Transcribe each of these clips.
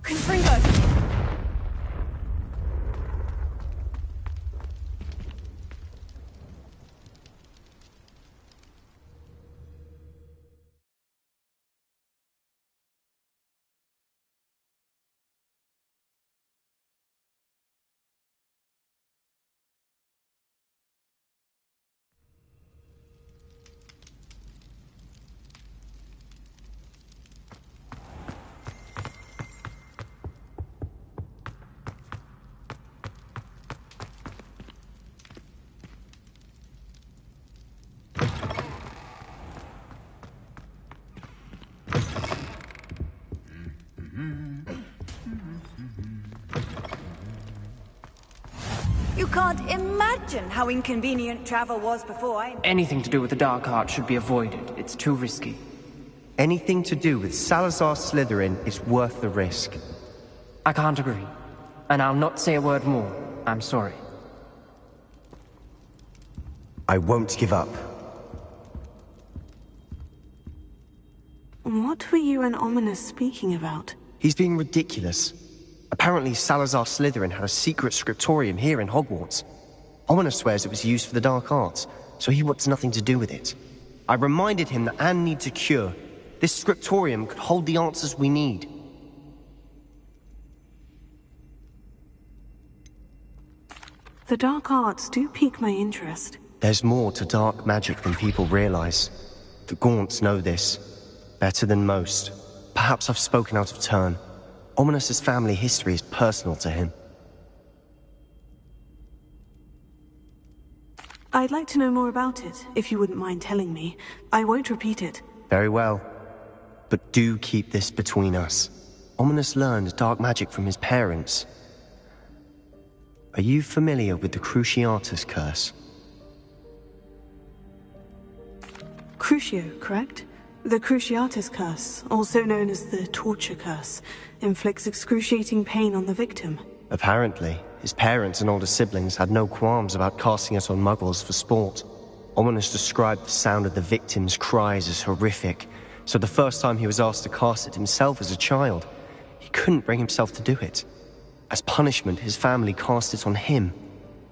Confringo! You can't imagine how inconvenient travel was before I... Anything to do with the Dark Art should be avoided. It's too risky. Anything to do with Salazar Slytherin is worth the risk. I can't agree. And I'll not say a word more. I'm sorry. I won't give up. What were you and Ominous speaking about? He's being ridiculous. Apparently Salazar Slytherin had a secret scriptorium here in Hogwarts. Ominous swears it was used for the Dark Arts, so he wants nothing to do with it. I reminded him that Anne needs a cure. This scriptorium could hold the answers we need. The Dark Arts do pique my interest. There's more to dark magic than people realize. The Gaunts know this. Better than most. Perhaps I've spoken out of turn. Ominous's family history is personal to him. I'd like to know more about it, if you wouldn't mind telling me. I won't repeat it. Very well. But do keep this between us. Ominous learned dark magic from his parents. Are you familiar with the Cruciatus Curse? Crucio, correct? The Cruciatus Curse, also known as the Torture Curse, inflicts excruciating pain on the victim. Apparently, his parents and older siblings had no qualms about casting it on muggles for sport. Ominous described the sound of the victim's cries as horrific, so the first time he was asked to cast it himself as a child, he couldn't bring himself to do it. As punishment, his family cast it on him.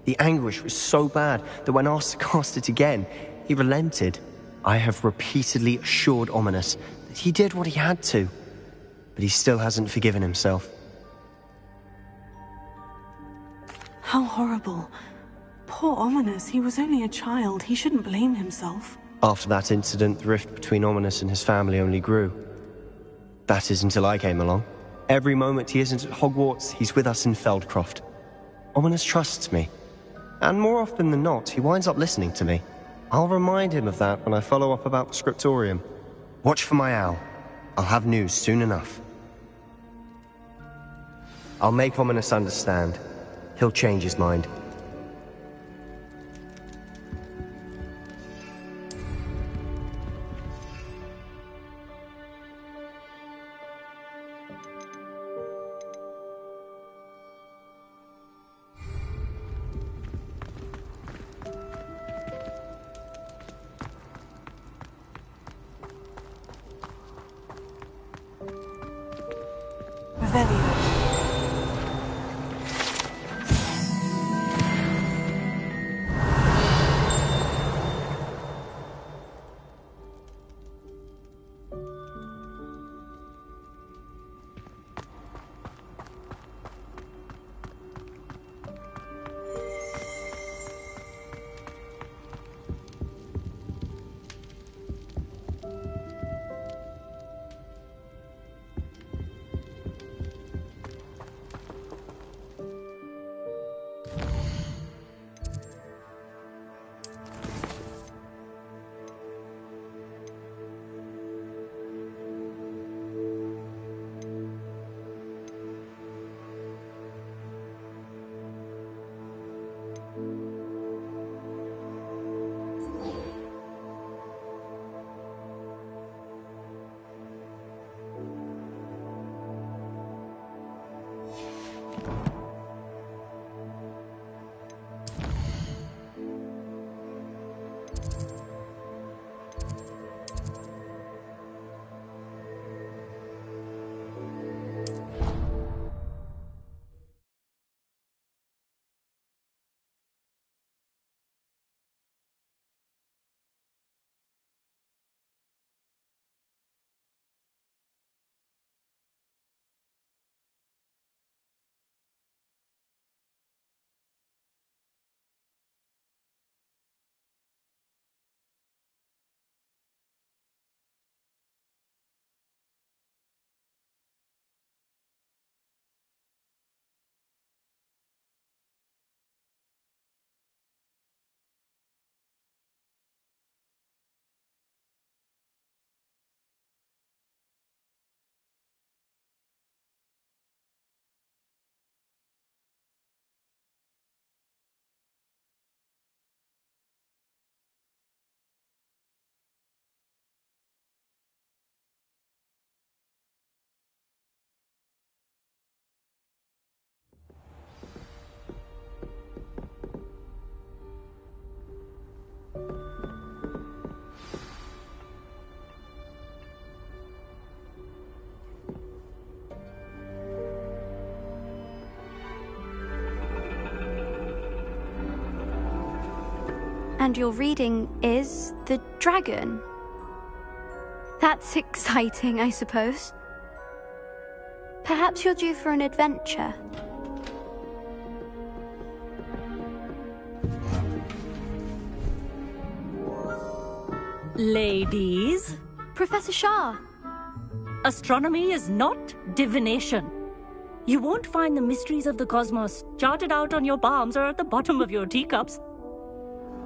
The anguish was so bad that when asked to cast it again, he relented. I have repeatedly assured Ominous that he did what he had to, but he still hasn't forgiven himself. How horrible. Poor Ominous, he was only a child. He shouldn't blame himself. After that incident, the rift between Ominous and his family only grew. That is until I came along. Every moment he isn't at Hogwarts, he's with us in Feldcroft. Ominous trusts me, and more often than not, he winds up listening to me. I'll remind him of that when I follow up about the scriptorium. Watch for my owl. I'll have news soon enough. I'll make Ominous understand. He'll change his mind. And your reading is the dragon. That's exciting, I suppose. Perhaps you're due for an adventure. Ladies, Professor Shah. astronomy is not divination. You won't find the mysteries of the cosmos charted out on your palms or at the bottom of your teacups.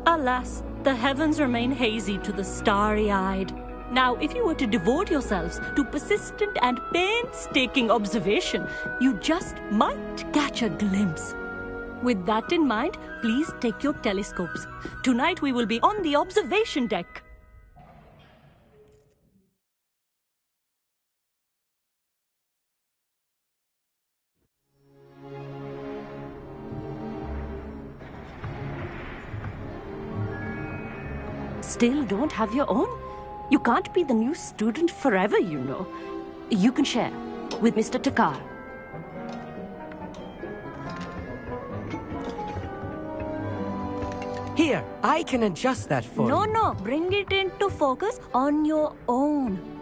Alas, the heavens remain hazy to the starry-eyed. Now, if you were to devote yourselves to persistent and painstaking observation, you just might catch a glimpse. With that in mind, please take your telescopes. Tonight we will be on the observation deck. Still don't have your own? You can't be the new student forever, you know. You can share with Mr. Takar. Here, I can adjust that for you. No, bring it into focus on your own.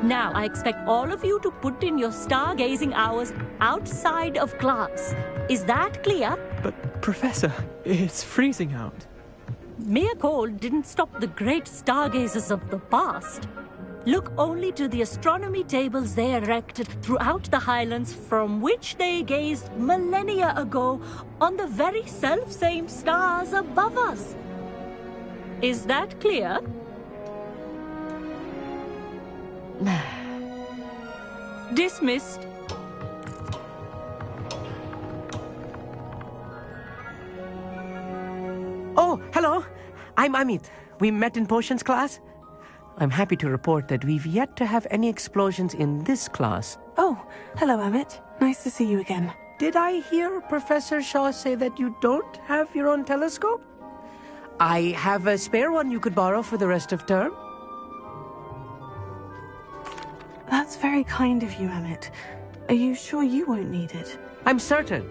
Now, I expect all of you to put in your stargazing hours outside of class. Is that clear? But, Professor, it's freezing out. Mere cold didn't stop the great stargazers of the past. Look only to the astronomy tables they erected throughout the highlands from which they gazed millennia ago on the very self-same stars above us. Is that clear? Dismissed. Oh, hello. I'm Amit. We met in potions class. I'm happy to report that we've yet to have any explosions in this class. Oh, hello, Amit. Nice to see you again. Did I hear Professor Shaw say that you don't have your own telescope? I have a spare one you could borrow for the rest of term. That's very kind of you, Amit. Are you sure you won't need it? I'm certain.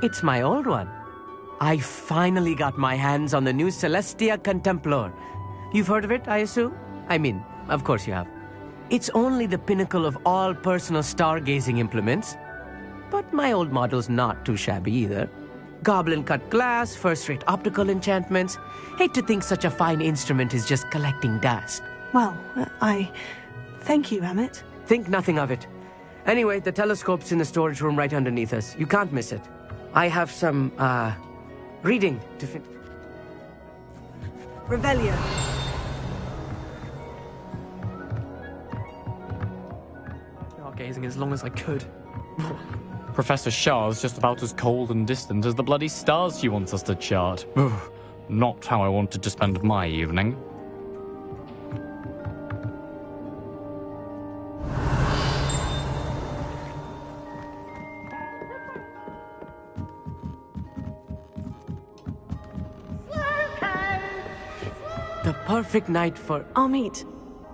It's my old one. I finally got my hands on the new Celestia Contemplar. You've heard of it, I assume? I mean, of course you have. It's only the pinnacle of all personal stargazing implements. But my old model's not too shabby either. Goblin-cut glass, first-rate optical enchantments. Hate to think such a fine instrument is just collecting dust. Well, thank you, Amit. Think nothing of it. Anyway, the telescope's in the storage room right underneath us. You can't miss it. I have some, reading to fit. Revelio. Stargazing as long as I could. Professor Shah's just about as cold and distant as the bloody stars she wants us to chart. Not how I wanted to spend my evening. The perfect night for... Amit,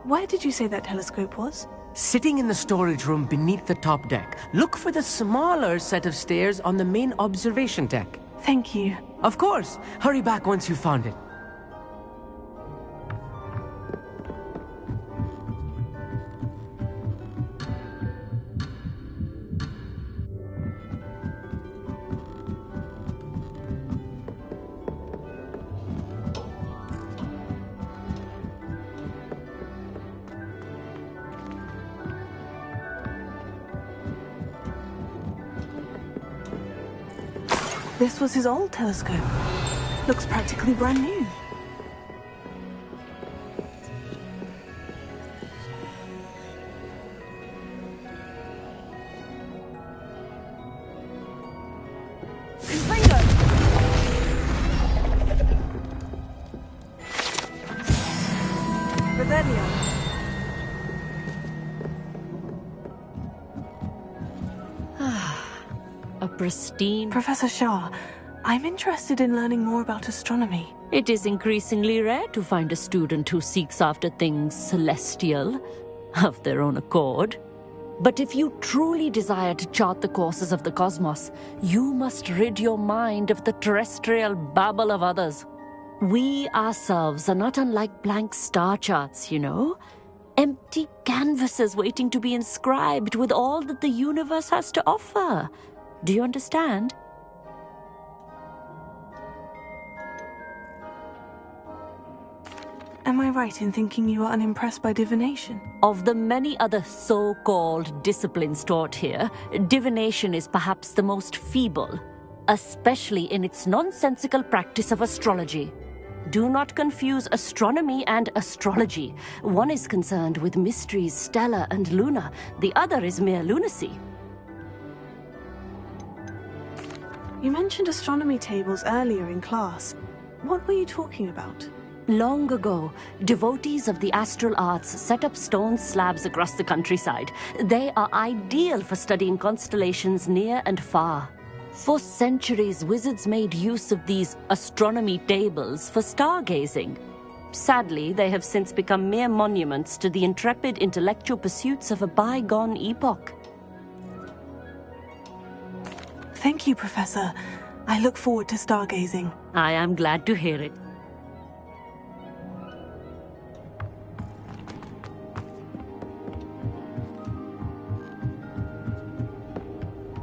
where did you say that telescope was? Sitting in the storage room beneath the top deck. Look for the smaller set of stairs on the main observation deck. Thank you. Of course. Hurry back once you've found it. This was his old telescope. Looks practically brand new. A pristine... Professor Shah, I'm interested in learning more about astronomy. It is increasingly rare to find a student who seeks after things celestial of their own accord. But if you truly desire to chart the courses of the cosmos, you must rid your mind of the terrestrial babble of others. We ourselves are not unlike blank star charts, you know? Empty canvases waiting to be inscribed with all that the universe has to offer. Do you understand? Am I right in thinking you are unimpressed by divination? Of the many other so-called disciplines taught here, divination is perhaps the most feeble, especially in its nonsensical practice of astrology. Do not confuse astronomy and astrology. One is concerned with mysteries stellar and lunar, the other is mere lunacy. You mentioned astronomy tables earlier in class. What were you talking about? Long ago, devotees of the astral arts set up stone slabs across the countryside. They are ideal for studying constellations near and far. For centuries, wizards made use of these astronomy tables for stargazing. Sadly, they have since become mere monuments to the intrepid intellectual pursuits of a bygone epoch. Thank you, Professor. I look forward to stargazing. I am glad to hear it.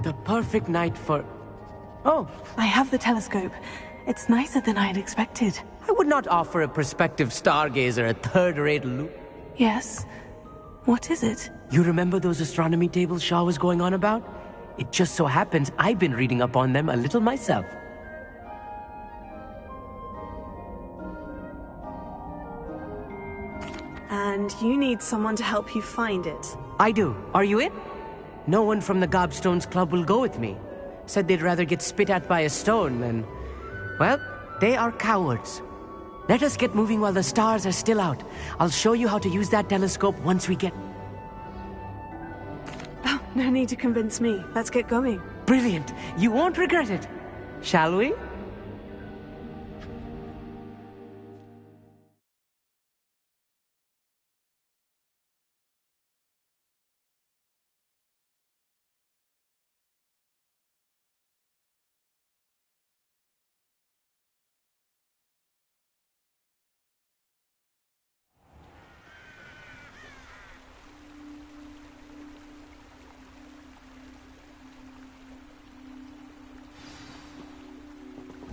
The perfect night for... Oh, I have the telescope. It's nicer than I had expected. I would not offer a prospective stargazer a third-rate loop. Yes? What is it? You remember those astronomy tables Shaw was going on about? It just so happens I've been reading up on them a little myself. And you need someone to help you find it. I do. Are you in? No one from the Gobstones Club will go with me. Said they'd rather get spit at by a stone than... Well, they are cowards. Let us get moving while the stars are still out. I'll show you how to use that telescope once we get... Oh, no need to convince me. Let's get going. Brilliant. You won't regret it. Shall we?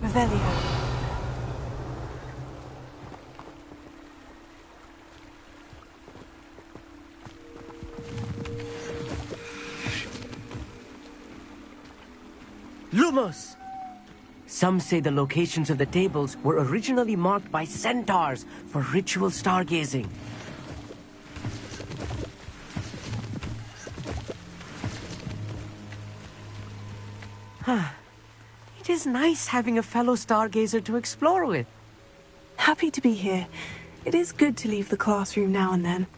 Revelio. Lumos! Some say the locations of the tables were originally marked by centaurs for ritual stargazing. It is nice having a fellow stargazer to explore with. Happy to be here. It is good to leave the classroom now and then.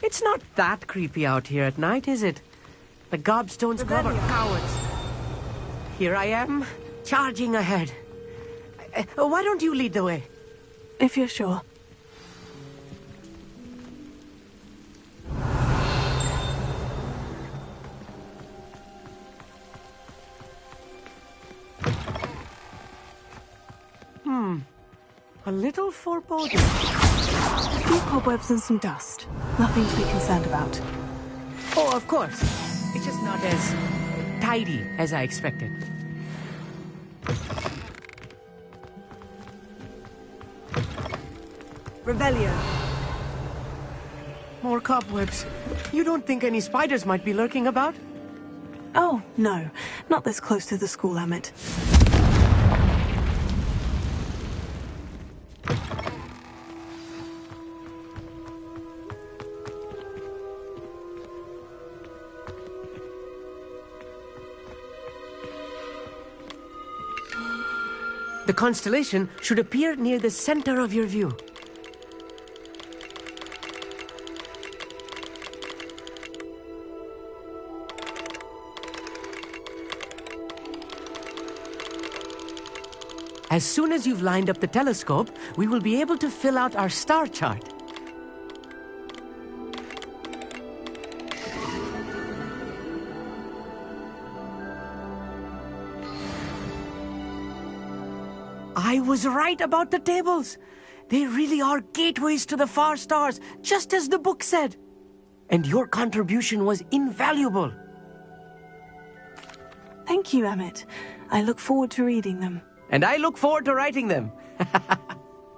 It's not that creepy out here at night, is it? The Gobstones Club are cowards. Here I am, charging ahead. Why don't you lead the way? If you're sure. A little foreboding. A few cobwebs and some dust. Nothing to be concerned about. Oh, of course. It's just not as tidy as I expected. Revelio. More cobwebs. You don't think any spiders might be lurking about? Oh, no. Not this close to the school limit. The constellation should appear near the center of your view. As soon as you've lined up the telescope, we will be able to fill out our star chart. I was right about the tables. They really are gateways to the far stars, just as the book said. And your contribution was invaluable. Thank you, Emmett. I look forward to reading them. And I look forward to writing them.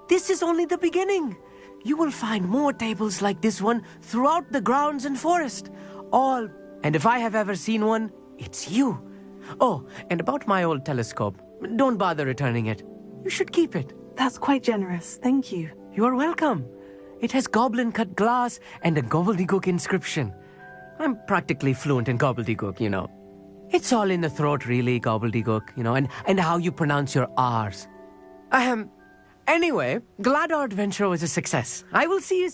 This is only the beginning. You will find more tables like this one throughout the grounds and forest. All, and if I have ever seen one, it's you. Oh, and about my old telescope, don't bother returning it. You should keep it. That's quite generous. Thank you. You are welcome. It has goblin-cut glass and a gobbledygook inscription. I'm practically fluent in gobbledygook, you know. It's all in the throat, really, gobbledygook, you know, and how you pronounce your R's. Anyway, glad our adventure was a success. I will see you...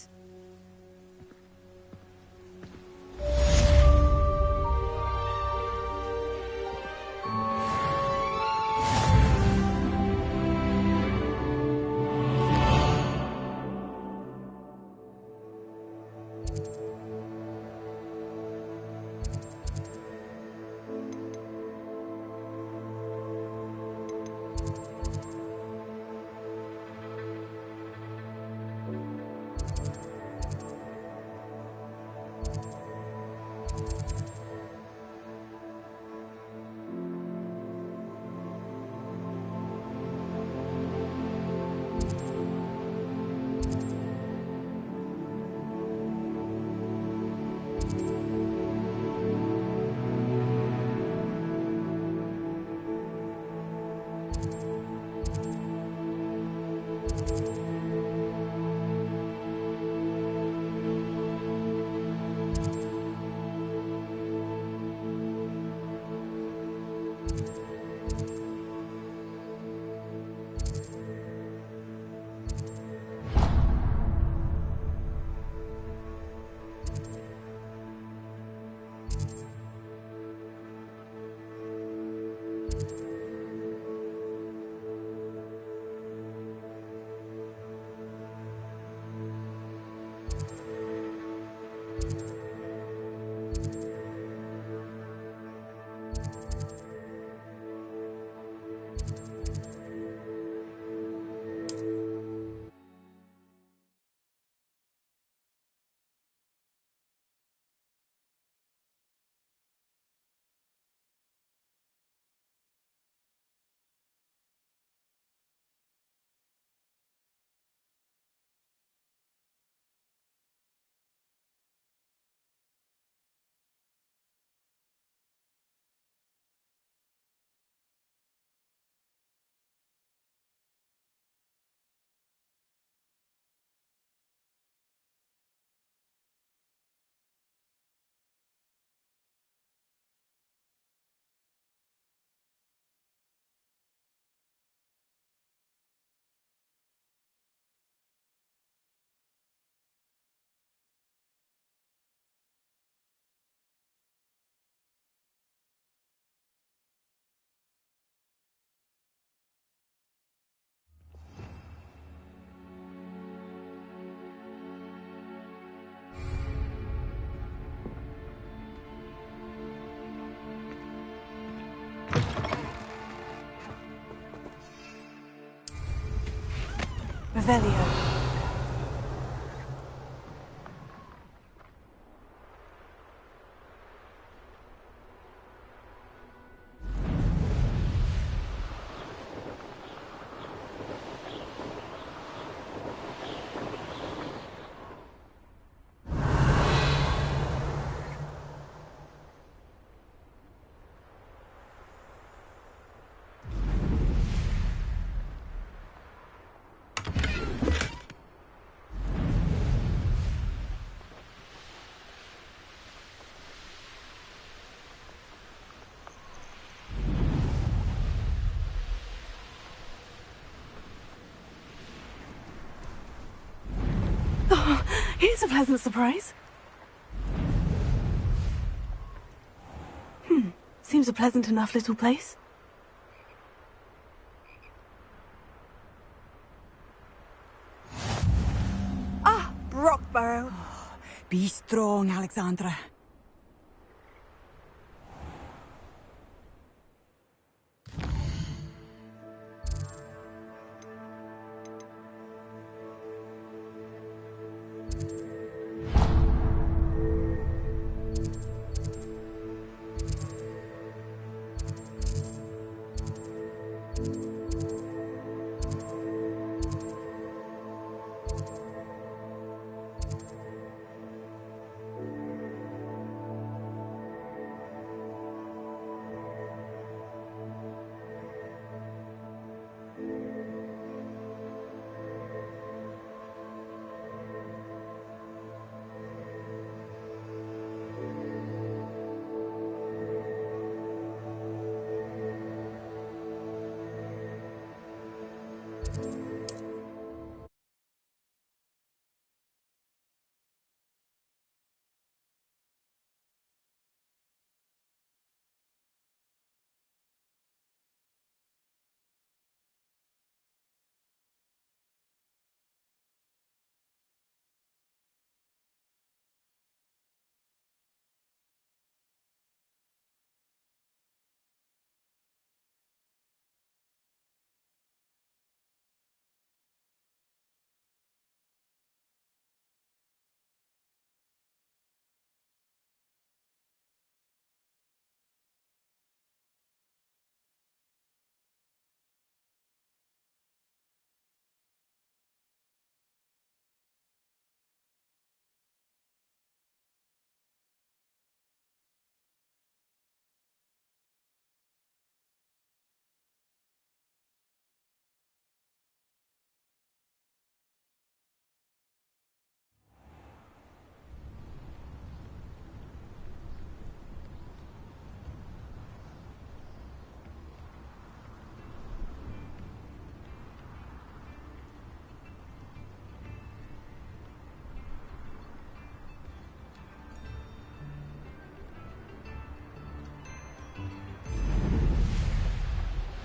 Revelio. Oh, here's a pleasant surprise. Seems a pleasant enough little place. Rockborough. Be strong, Alexandra.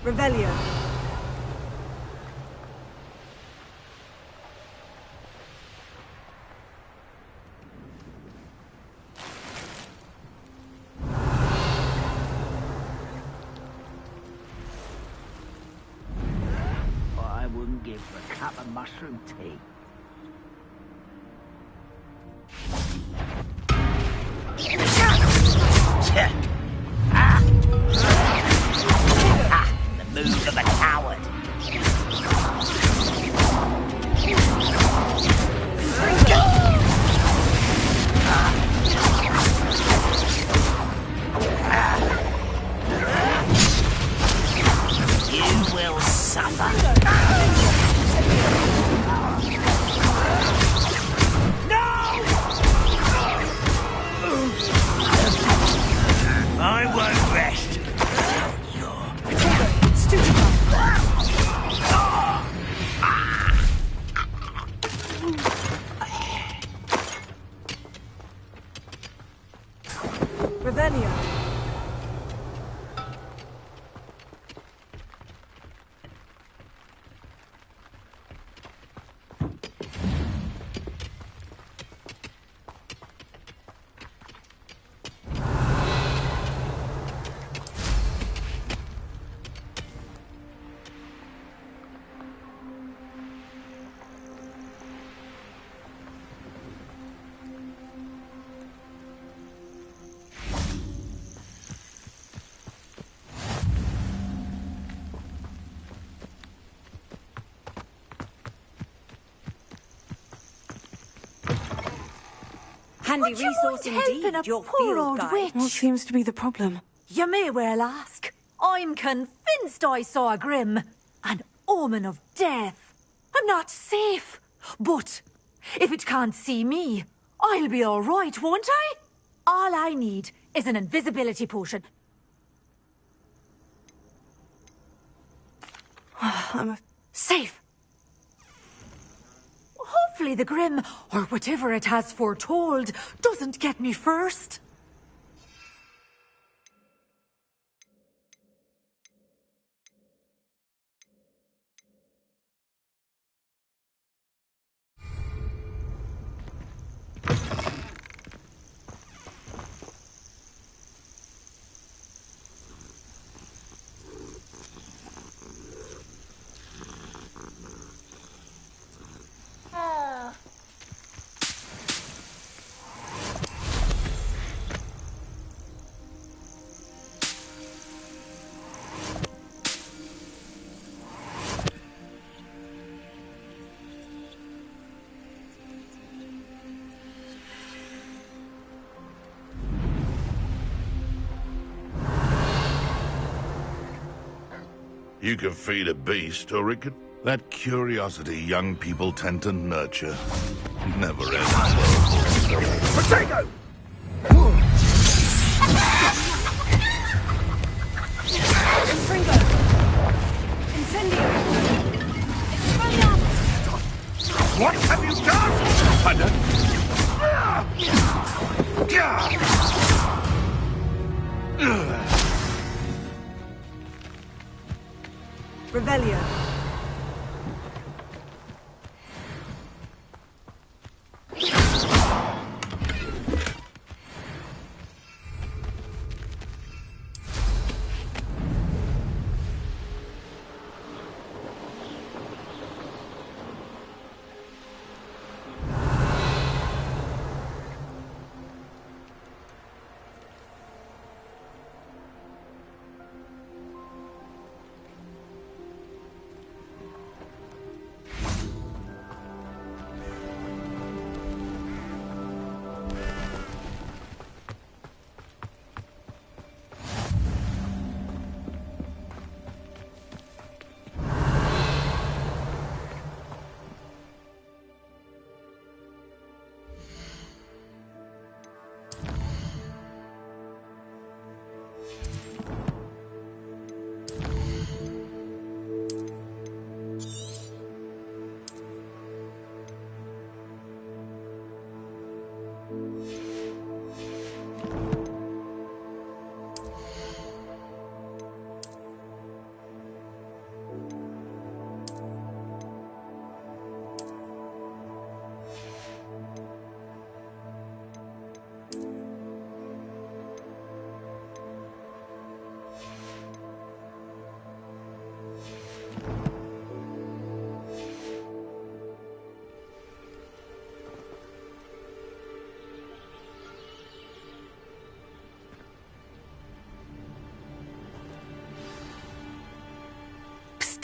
Revelio. I wouldn't give a cup of mushroom tea. The move of a coward. You will suffer. I won't rest. Revelio. Handy Would you resource mind helping indeed, a your poor field old guide. witch? What seems to be the problem? You may well ask. I'm convinced I saw a grim, an omen of death. I'm not safe, but if it can't see me, I'll be all right, won't I? All I need is an invisibility potion. I'm Safe. Hopefully the grim, or whatever it has foretold, doesn't get me first. You can feed a beast, or it could... That curiosity young people tend to nurture. Never ends. Potato! Fringo! Incendio! What have you done? Pardon? Revelio.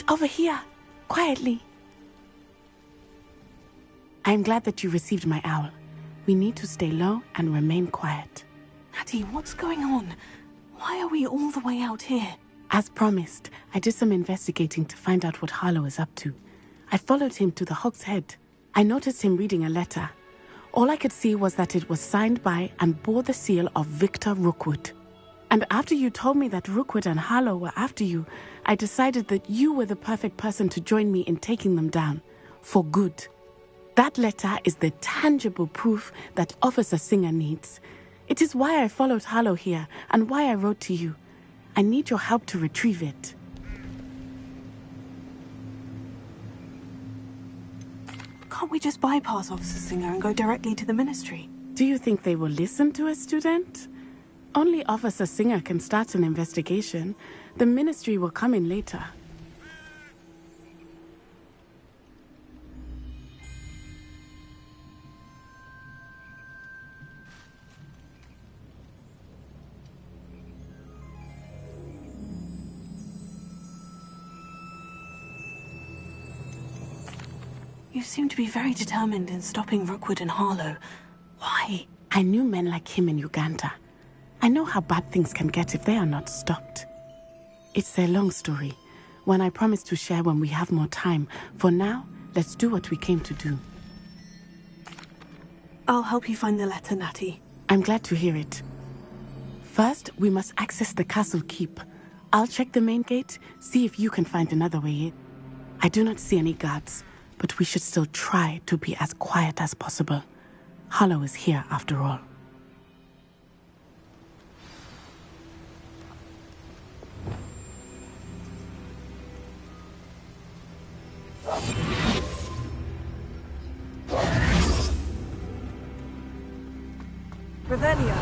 Over here, quietly. I'm glad that you received my owl. We need to stay low and remain quiet. Natty, what's going on? Why are we all the way out here? As promised, I did some investigating to find out what Harlow is up to. I followed him to the Hog's Head. I noticed him reading a letter. All I could see was that it was signed by and bore the seal of Victor Rookwood. And after you told me that Rookwood and Harlow were after you, I decided that you were the perfect person to join me in taking them down. For good. That letter is the tangible proof that Officer Singer needs. It is why I followed Harlow here and why I wrote to you. I need your help to retrieve it. Can't we just bypass Officer Singer and go directly to the Ministry? Do you think they will listen to a student? Only Officer Singer can start an investigation. The Ministry will come in later. You seem to be very determined in stopping Rookwood and Harlow. Why? I knew men like him in Uganda. I know how bad things can get if they are not stopped. It's a long story, one I promise to share when we have more time. For now, let's do what we came to do. I'll help you find the letter, Natty. I'm glad to hear it. First, we must access the castle keep. I'll check the main gate, see if you can find another way in. I do not see any guards, but we should still try to be as quiet as possible. Harlow is here after all. Revelio.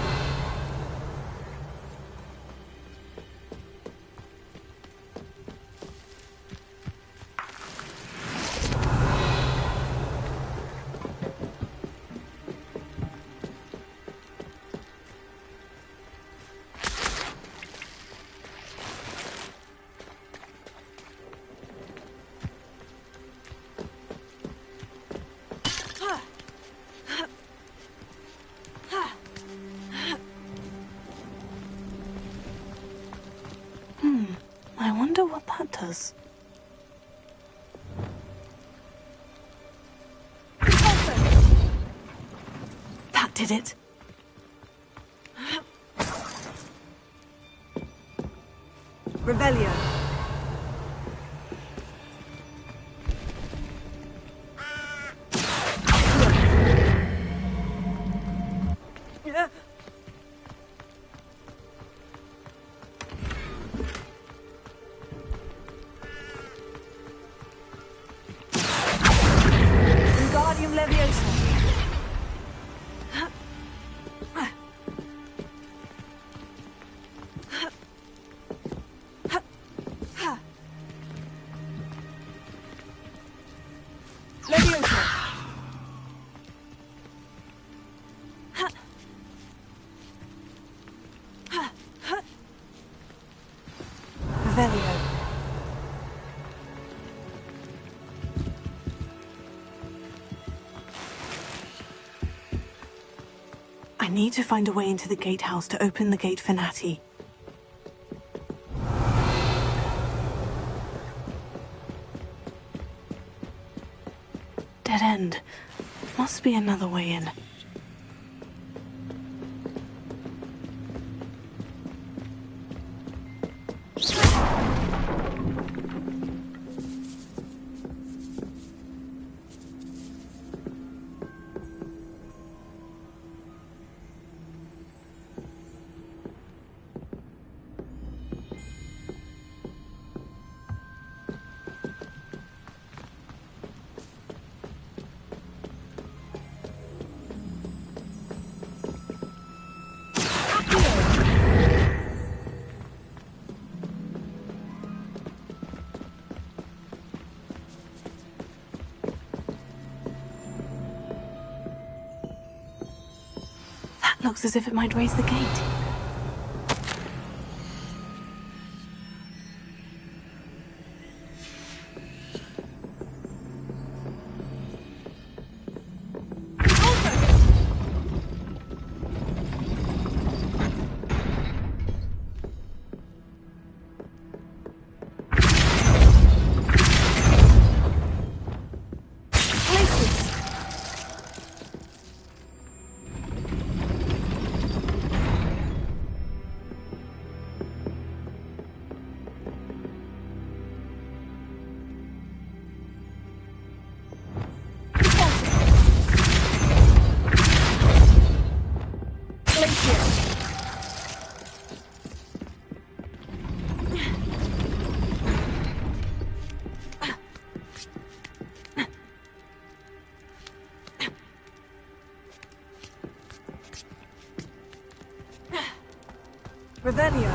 I wonder what that does. That did it. Revelio. Wingardium Leviosa. I need to find a way into the gatehouse to open the gate for Natty. Dead end. Must be another way in. Looks as if it might raise the gate. Revelio.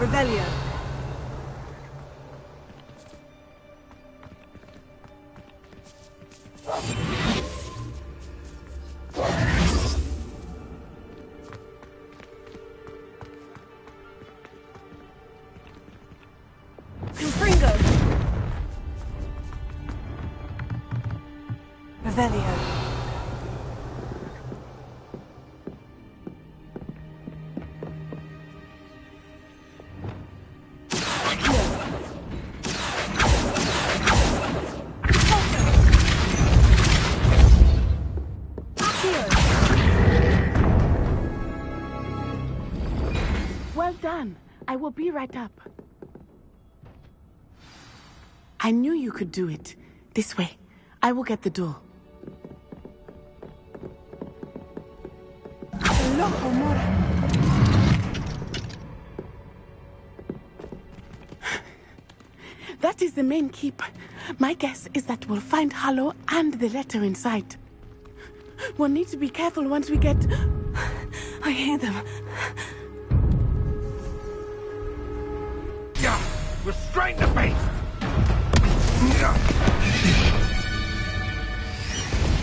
Revelio. Confringo. Revelio. Well done. I will be right up. I knew you could do it. This way. I will get the door. That is the main keep. My guess is that we'll find Harlow and the letter inside. We'll need to be careful once we get... I hear them. Yeah, restrain the beast!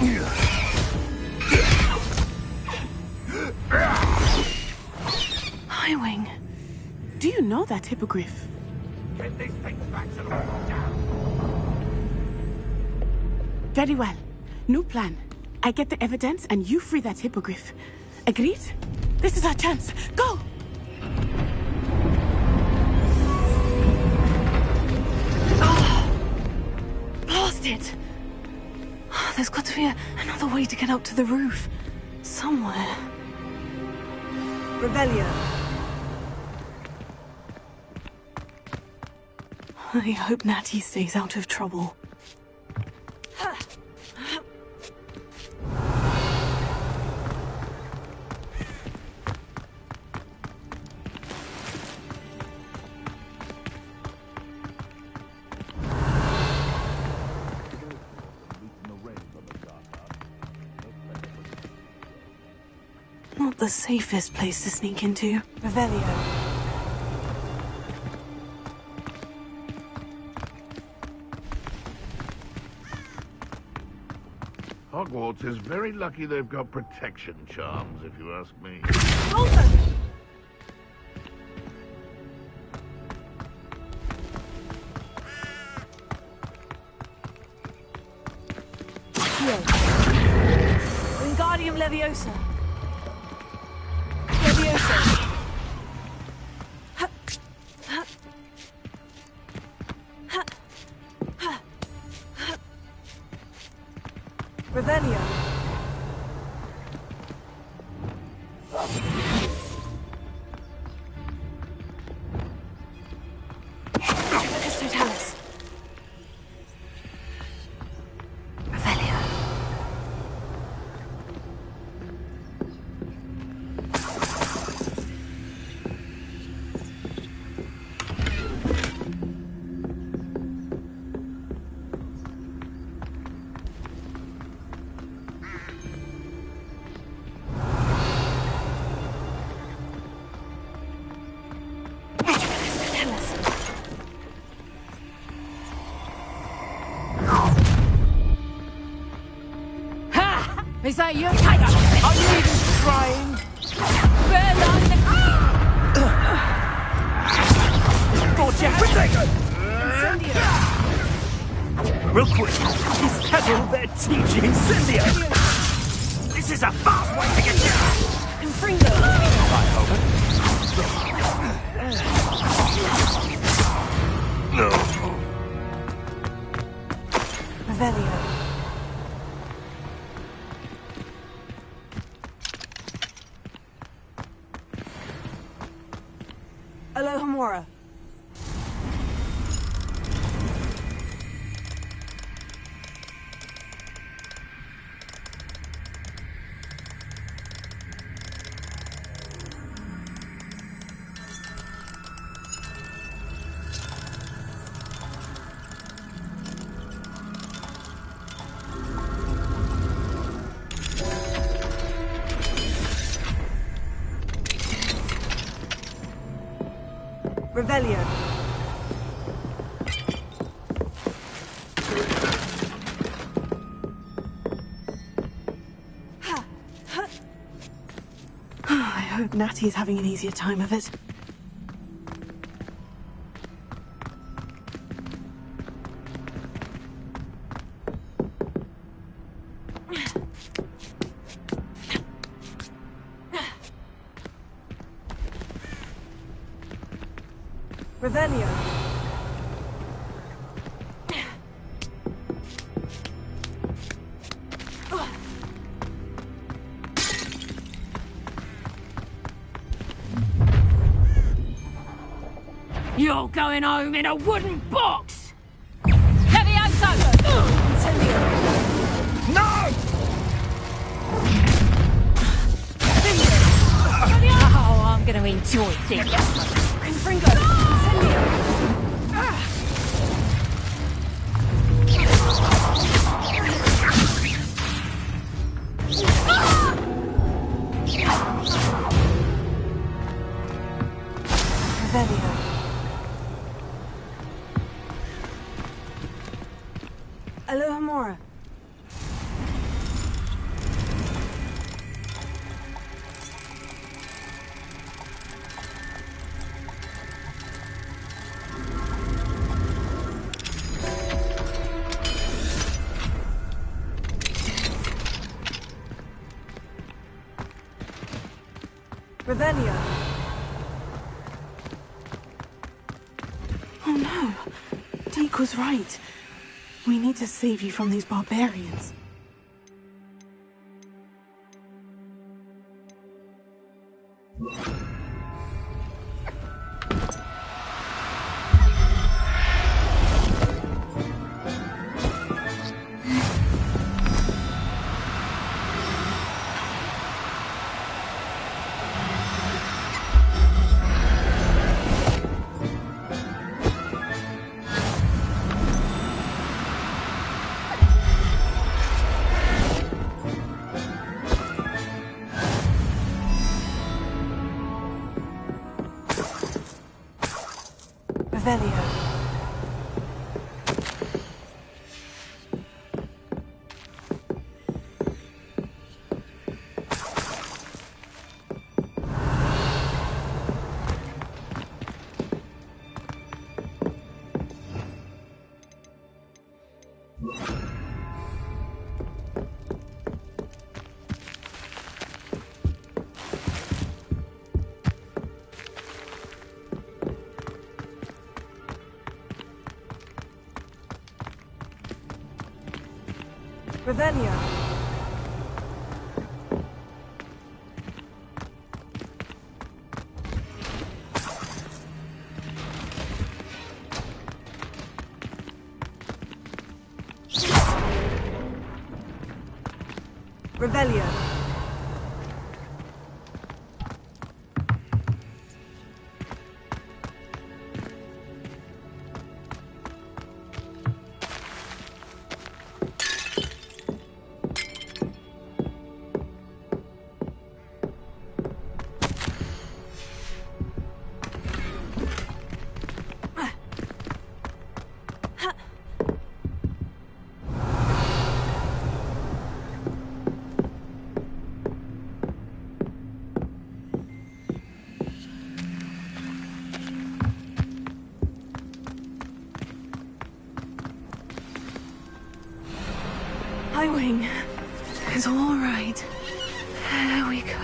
Yeah. Do you know that hippogriff? Get these things back to the down. Very well. New plan. I get the evidence and you free that hippogriff. Agreed? This is our chance. Go! Blast it! There's got to be another way to get up to the roof. Somewhere. Revelio. I hope Natty stays out of trouble. Not the safest place to sneak into. Revelio. Hogwarts is very lucky they've got protection charms, if you ask me. Wingardium Leviosa. Leviosa. Revelio. Custotalis. Revelio. Is that you? Are you even trying? Real quick, is that all they're teaching Incendio? This is a fast way to get you! Confringo. No. Revelio. Alohomora. Revelio. I hope Natty's having an easier time of it. Revelio. You're going home in a wooden box! Levioso! Incendio. No! Oh, I'm gonna enjoy this. Confringo. Incendio. Revelio. Alohomora. Revelio. Oh no. Deke was right. We need to save you from these barbarians. Revelio. Revelio. Revelio. Highwing. It's all right. There we go.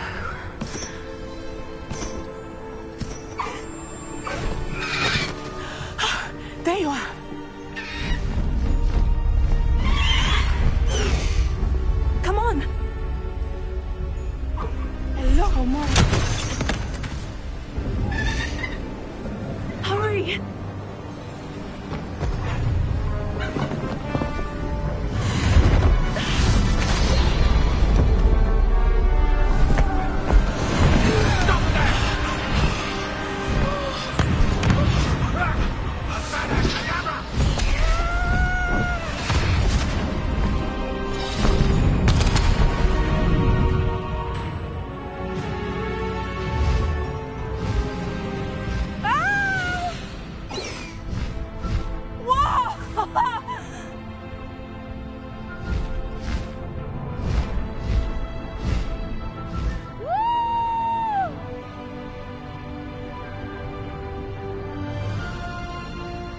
There you are. Come on. A little more. Hurry.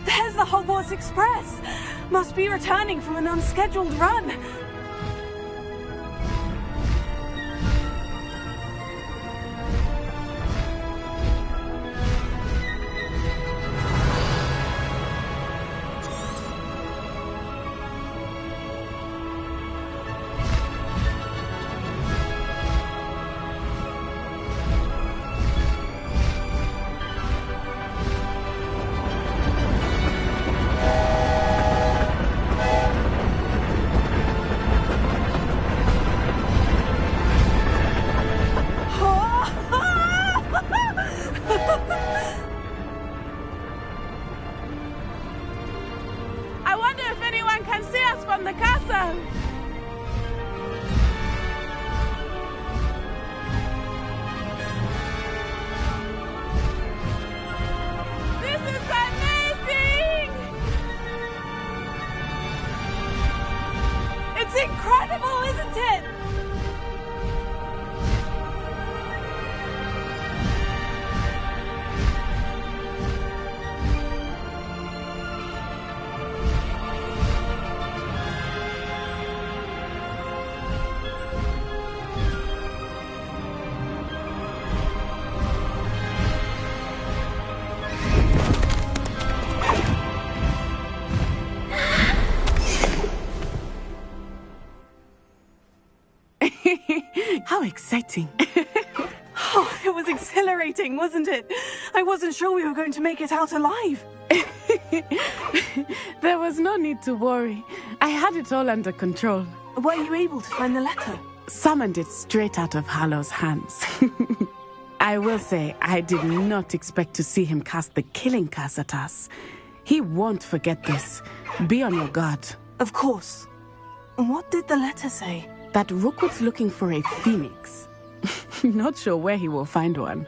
There's the Hogwarts Express! Must be returning from an unscheduled run. How exciting. Oh, it was exhilarating, wasn't it? I wasn't sure we were going to make it out alive. There was no need to worry. I had it all under control. Were you able to find the letter? Summoned it straight out of Harlow's hands. I will say, I did not expect to see him cast the killing curse at us. He won't forget this. Be on your guard. Of course. What did the letter say? That Rookwood's looking for a phoenix. Not sure where he will find one.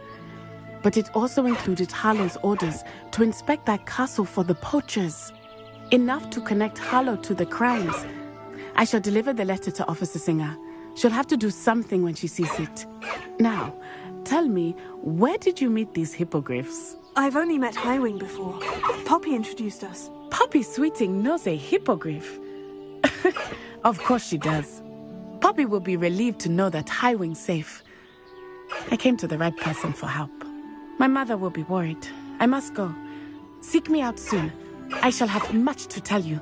But it also included Harlow's orders to inspect that castle for the poachers. Enough to connect Harlow to the crimes. I shall deliver the letter to Officer Singer. She'll have to do something when she sees it. Now, tell me, where did you meet these hippogriffs? I've only met Highwing before. Poppy introduced us. Poppy Sweeting knows a hippogriff. Of course she does. Poppy will be relieved to know that Highwing's safe. I came to the right person for help. My mother will be worried. I must go. Seek me out soon. I shall have much to tell you.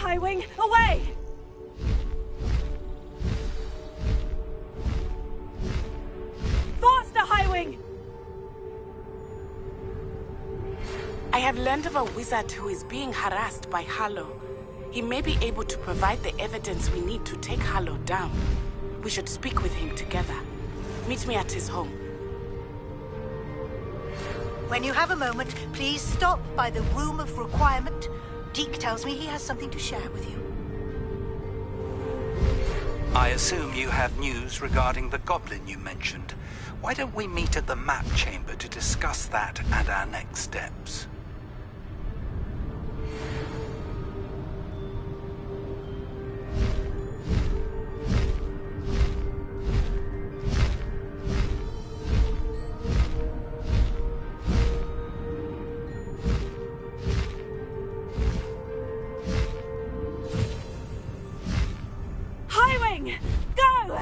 Highwing, away! Faster, Highwing! I have learned of a wizard who is being harassed by Harlow. He may be able to provide the evidence we need to take Harlow down. We should speak with him together. Meet me at his home. When you have a moment, please stop by the Room of Requirement. Deke tells me he has something to share with you. I assume you have news regarding the goblin you mentioned. Why don't we meet at the map chamber to discuss that and our next steps? Go!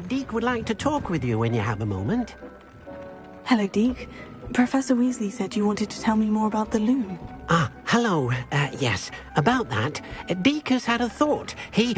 Deke would like to talk with you when you have a moment. Hello, Deke. Professor Weasley said you wanted to tell me more about the loom. Ah, hello. Yes, about that. Deke has had a thought. He...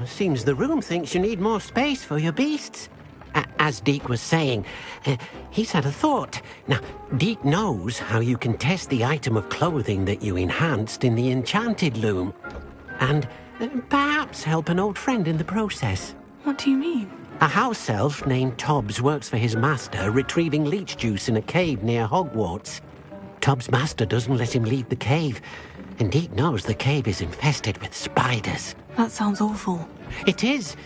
Seems the room thinks you need more space for your beasts. As Deke was saying, he's had a thought. Now, Deke knows how you can test the item of clothing that you enhanced in the enchanted loom. And perhaps help an old friend in the process. What do you mean? A house elf named Tobbs works for his master, retrieving leech juice in a cave near Hogwarts. Tobbs' master doesn't let him leave the cave, and Deke knows the cave is infested with spiders. That sounds awful. It is.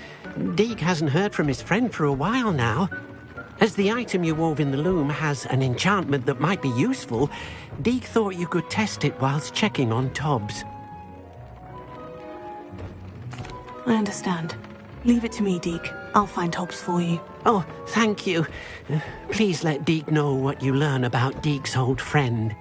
Deke hasn't heard from his friend for a while now. As the item you wove in the loom has an enchantment that might be useful, Deke thought you could test it whilst checking on Tobbs. I understand. Leave it to me, Deke. I'll find Hobbs for you. Oh, thank you. Please let Deke know what you learn about Deke's old friend.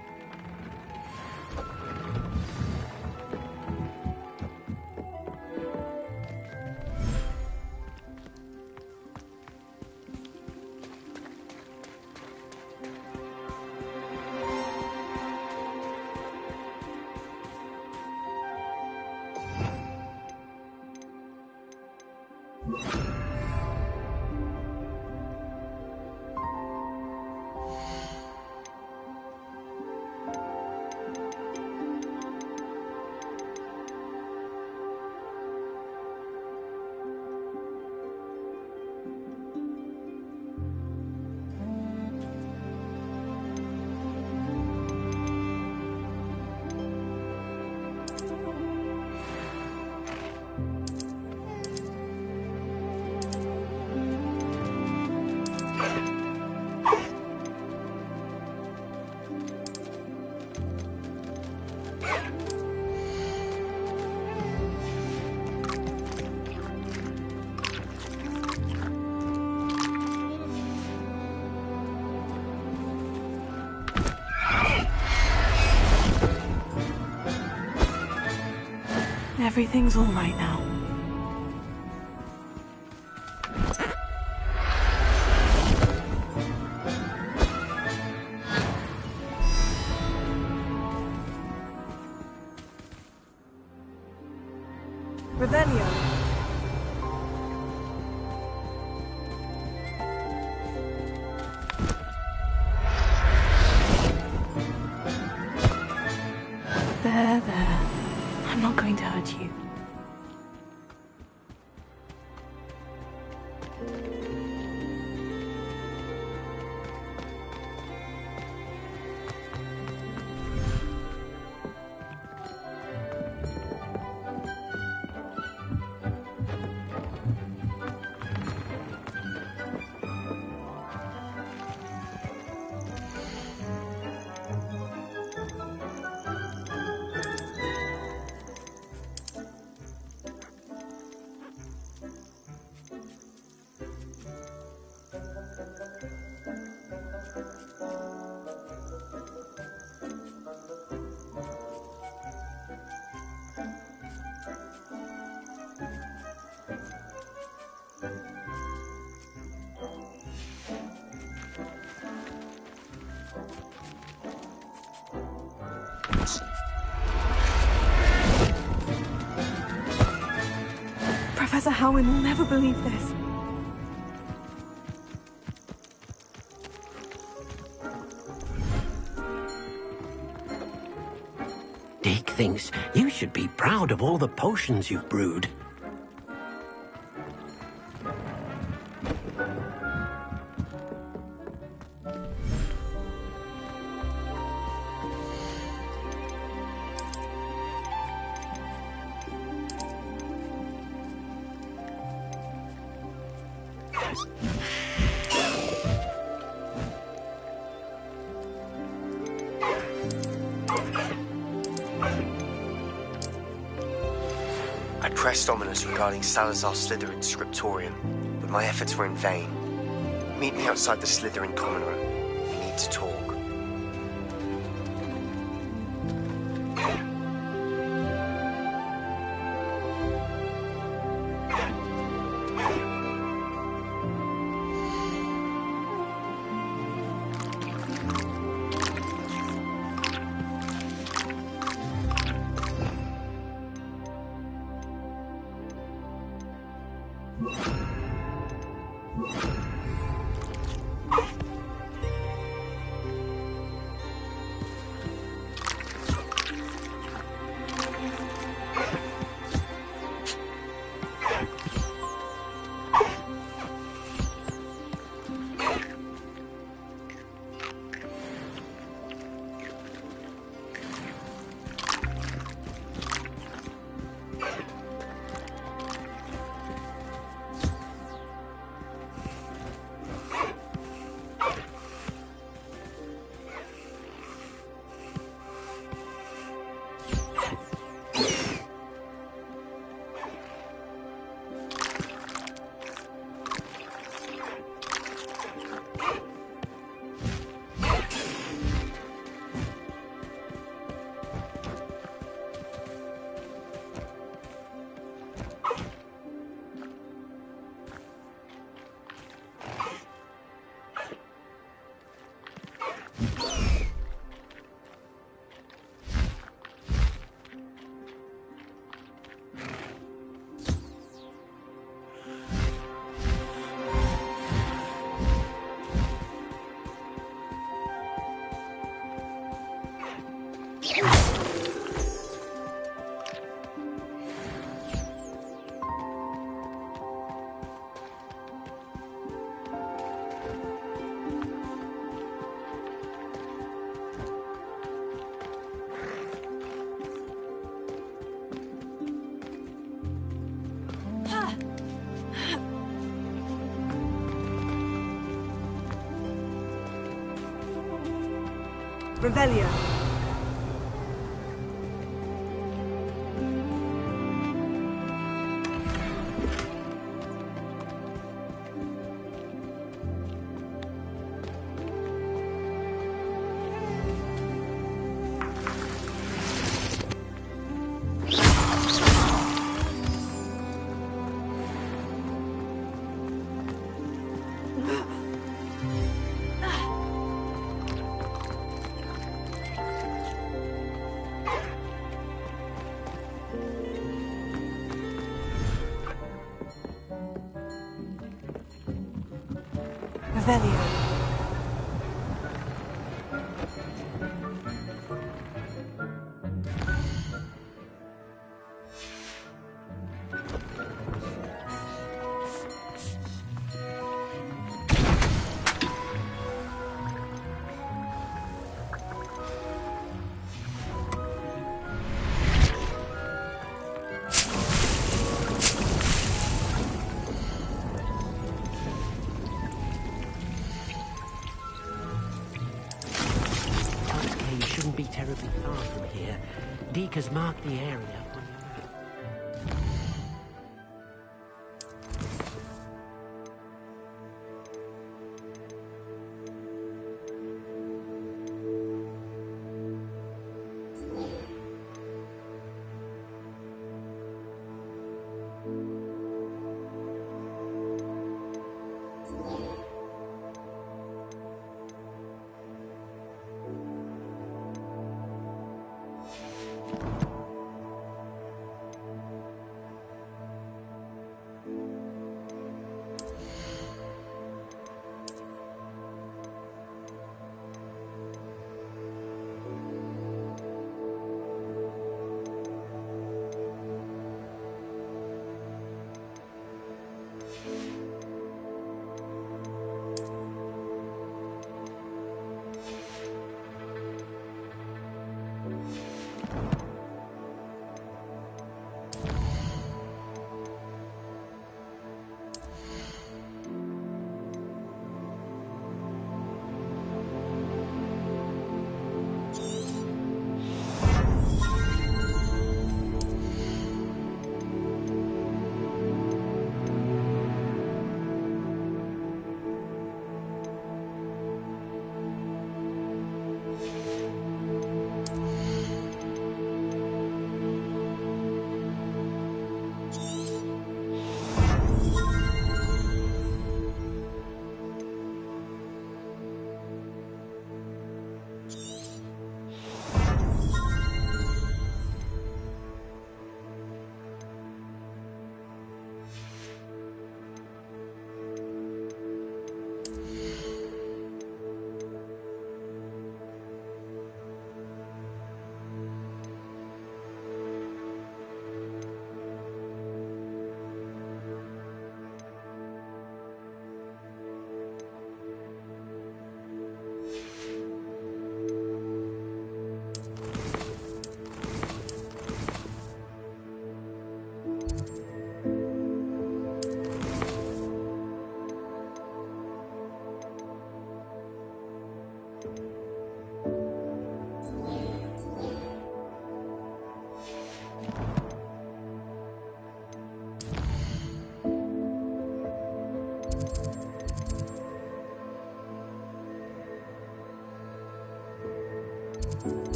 Everything's all right now. Revelio. There. I'm not going to hurt you. Professor Howin will never believe this. Deke thinks you should be proud of all the potions you've brewed. I pressed Ominous regarding Salazar Slytherin's scriptorium, but my efforts were in vain. Meet me outside the Slytherin common room. We need to talk. Revelio. Revelio. Shouldn't be terribly far from here. Deke has marked the area on your map.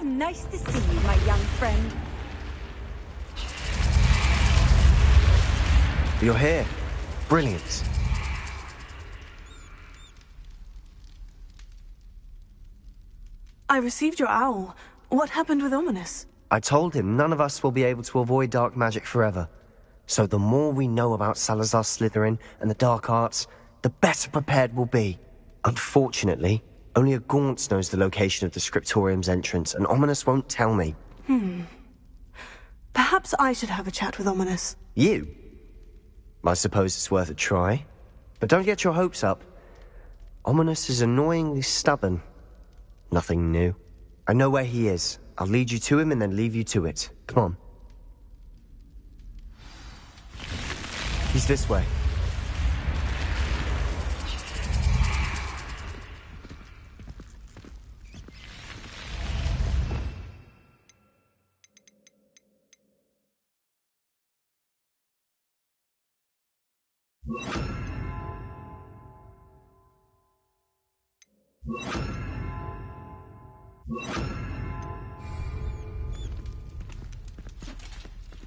nice to see you, my young friend. You're here. Brilliant. I received your owl. What happened with Ominous? I told him none of us will be able to avoid dark magic forever. So the more we know about Salazar Slytherin and the dark arts, the better prepared we'll be. Unfortunately, only a Gaunt knows the location of the Scriptorium's entrance, and Ominous won't tell me. Perhaps I should have a chat with Ominous. You? I suppose it's worth a try. But don't get your hopes up. Ominous is annoyingly stubborn. Nothing new. I know where he is. I'll lead you to him and then leave you to it. Come on. He's this way.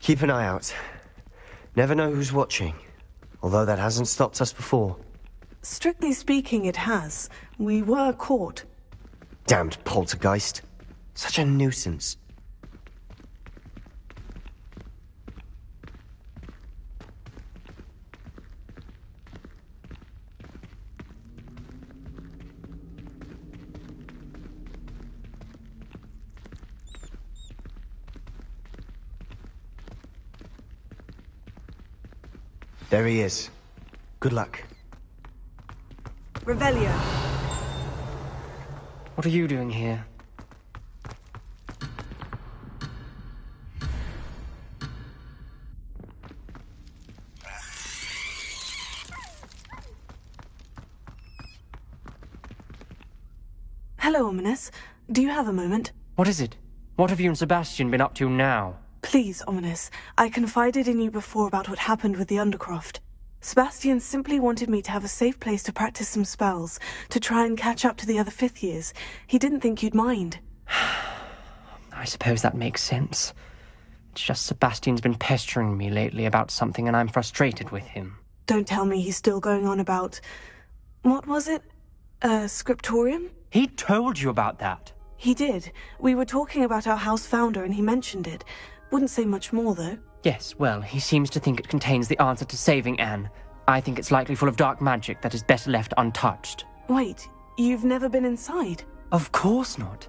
Keep an eye out. Never know who's watching. Although that hasn't stopped us before. Strictly speaking, it has. We were caught. Damned poltergeist. Such a nuisance. There he is. Good luck. Revelio. What are you doing here? Hello, Ominous. Do you have a moment? What is it? What have you and Sebastian been up to now? Please, Ominous. I confided in you before about what happened with the Undercroft. Sebastian simply wanted me to have a safe place to practice some spells, to try and catch up to the other fifth years. He didn't think you'd mind. I suppose that makes sense. It's just Sebastian's been pestering me lately about something and I'm frustrated with him. Don't tell me he's still going on about... What was it? Scriptorium? He told you about that. He did. We were talking about our house founder and he mentioned it. Wouldn't say much more, though. Yes, well, he seems to think it contains the answer to saving Anne. I think it's likely full of dark magic that is better left untouched. Wait, you've never been inside? Of course not.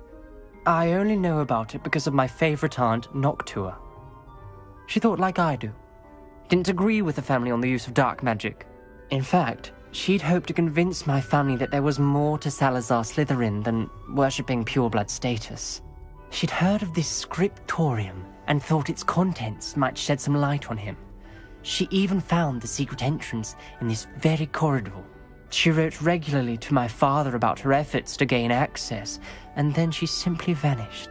I only know about it because of my favorite aunt, Noctua. She thought like I do. Didn't agree with the family on the use of dark magic. In fact, she'd hoped to convince my family that there was more to Salazar Slytherin than worshipping pureblood status. She'd heard of this scriptorium and thought its contents might shed some light on him. She even found the secret entrance in this very corridor. She wrote regularly to my father about her efforts to gain access, and then she simply vanished.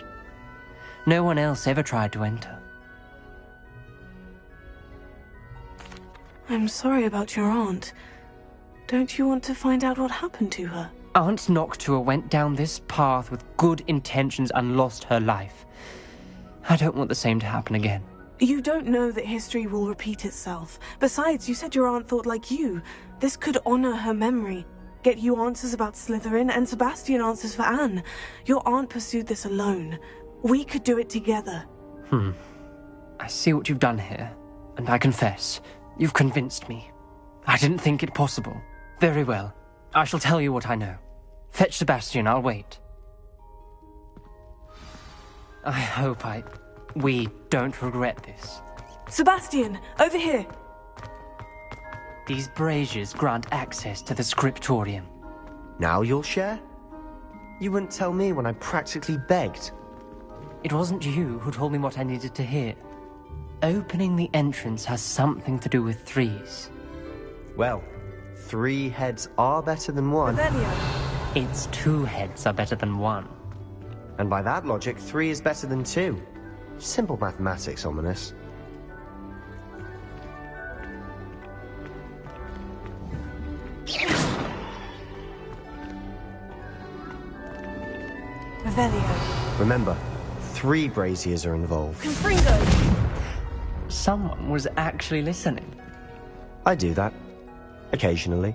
No one else ever tried to enter. I'm sorry about your aunt. Don't you want to find out what happened to her? Aunt Noctua went down this path with good intentions and lost her life. I don't want the same to happen again. You don't know that history will repeat itself. Besides, you said your aunt thought like you. This could honor her memory. Get you answers about Slytherin, and Sebastian answers for Anne. Your aunt pursued this alone. We could do it together. I see what you've done here, and I confess, you've convinced me. I didn't think it possible. Very well. I shall tell you what I know. Fetch Sebastian, I'll wait. I hope we don't regret this. Sebastian, over here! These braziers grant access to the scriptorium. Now you'll share? You wouldn't tell me when I practically begged. It wasn't you who told me what I needed to hear. Opening the entrance has something to do with threes. Well, 3 heads are better than 1. Its 2 heads are better than 1. And by that logic, 3 is better than 2. Simple mathematics, Ominous. Revelio. Remember, 3 braziers are involved. Confringo! Someone was actually listening. I do that. Occasionally.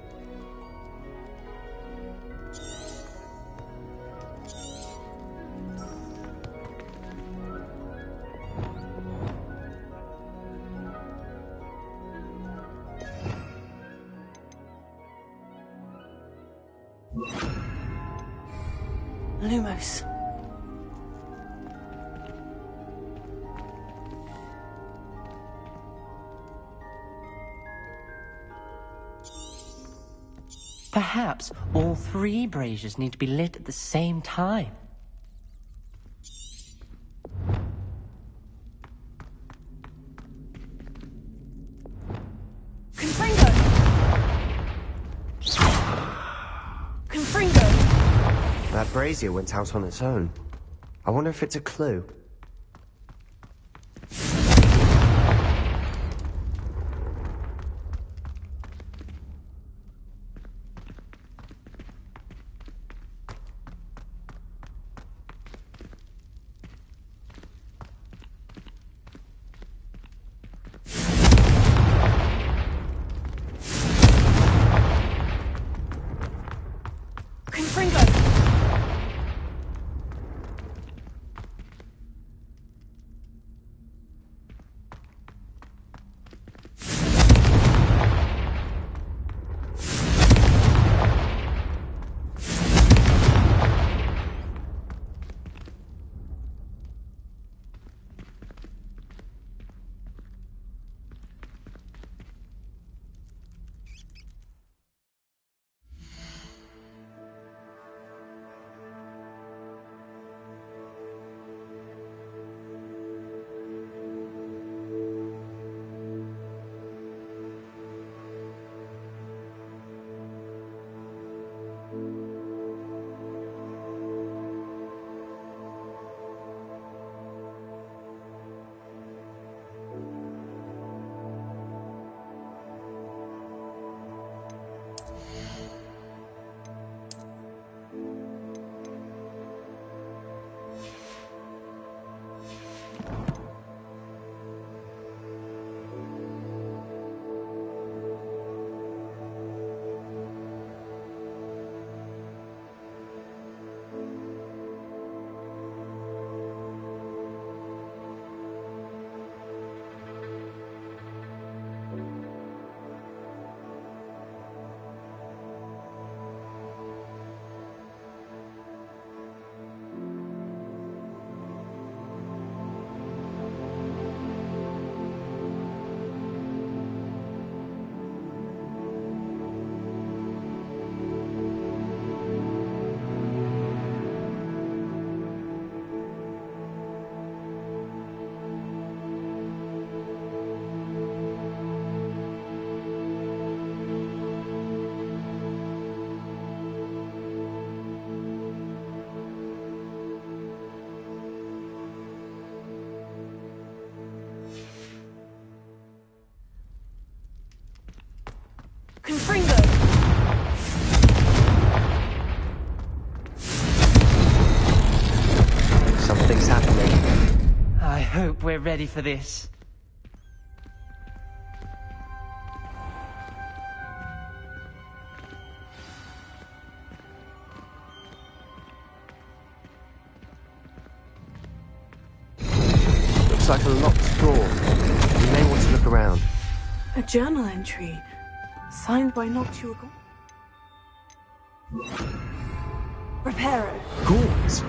Lumos. Perhaps all 3 braziers need to be lit at the same time. Confringo! Confringo! That brazier went out on its own. I wonder if it's a clue. Confringo! Something's happening. I hope we're ready for this. Looks like a locked door. You may want to look around. A journal entry, signed by Noctua. Reparo. Gourds!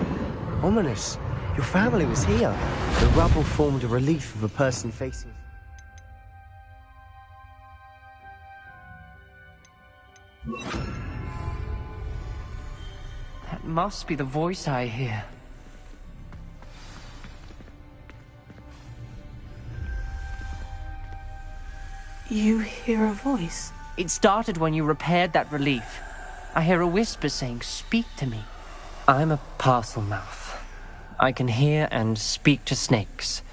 Ominous. Your family was here. The rubble formed a relief of a person facing... That must be the voice I hear. You hear a voice? It started when you repaired that relief. I hear a whisper saying, "Speak to me." I'm a parcel mouth. I can hear and speak to snakes.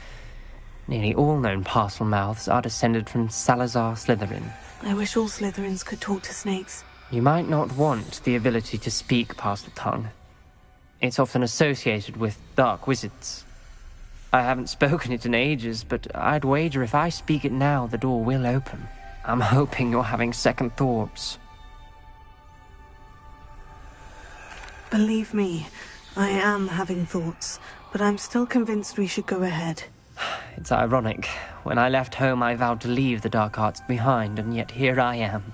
Nearly all known parcel mouths are descended from Salazar Slytherin. I wish all Slytherins could talk to snakes. You might not want the ability to speak parcel tongue. It's often associated with dark wizards. I haven't spoken it in ages, but I'd wager if I speak it now, the door will open. I'm hoping you're having second thoughts. Believe me, I am having thoughts, but I'm still convinced we should go ahead. It's ironic. When I left home, I vowed to leave the dark arts behind, and yet here I am.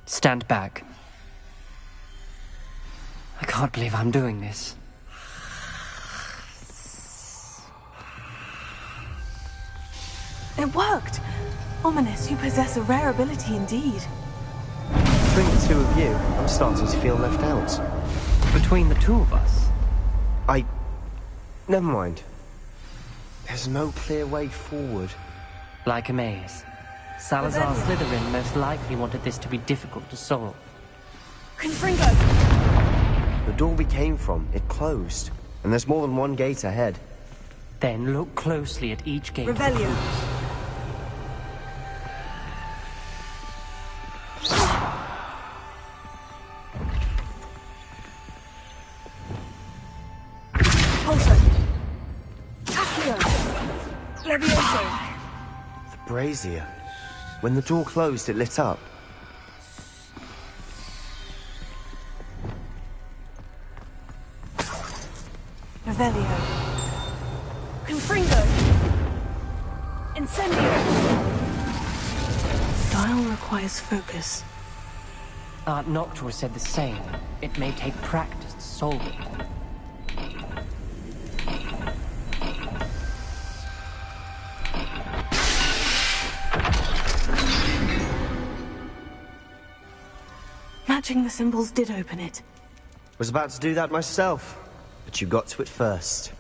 Stand back. I can't believe I'm doing this. It worked! Ominous, you possess a rare ability indeed. Between the two of you, I'm starting to feel left out. Between the two of us? Never mind. There's no clear way forward. Like a maze. Salazar Slytherin most likely wanted this to be difficult to solve. Confringo! The door we came from, it closed. And there's more than one gate ahead. Then look closely at each gate. Revelio. The brazier. When the door closed, it lit up. Revelio. Confringo. Incendio. Dial requires focus. Aunt Noctua said the same. It may take practice to solve it. Matching the symbols did open it. Was about to do that myself, but you got to it first.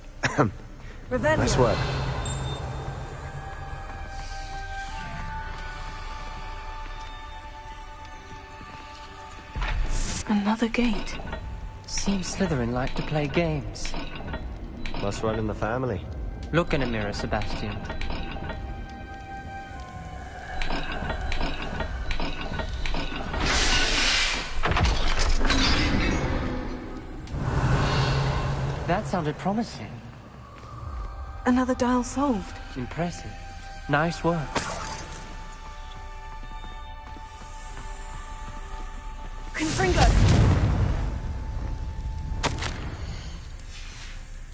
Revelio. Nice work. Another gate. Seems Slytherin like to play games. Must run in the family. Look in a mirror, Sebastian. That sounded promising. Another dial solved. Impressive. Nice work. Confringo!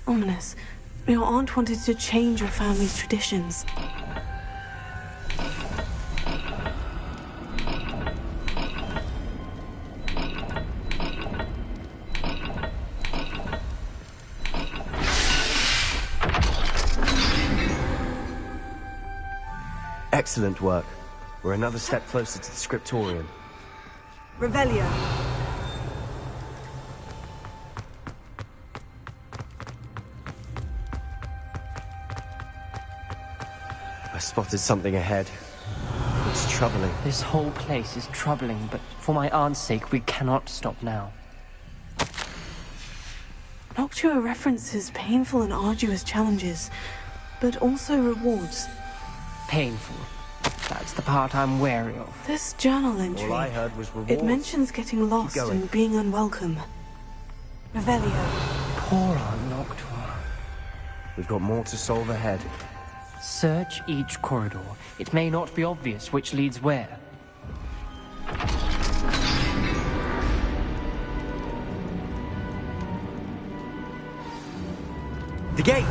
Ominous. Your aunt wanted to change your family's traditions. Excellent work. We're another step closer to the scriptorium. Revelio. I spotted something ahead. It's troubling. This whole place is troubling, but for my aunt's sake, we cannot stop now. Noctua references painful and arduous challenges, but also rewards. Painful. That's the part I'm wary of. This journal entry. All I heard was rewards. It mentions getting lost and being unwelcome. Revelio. Poor Aunt Noctua. We've got more to solve ahead. Search each corridor. It may not be obvious which leads where. The gate!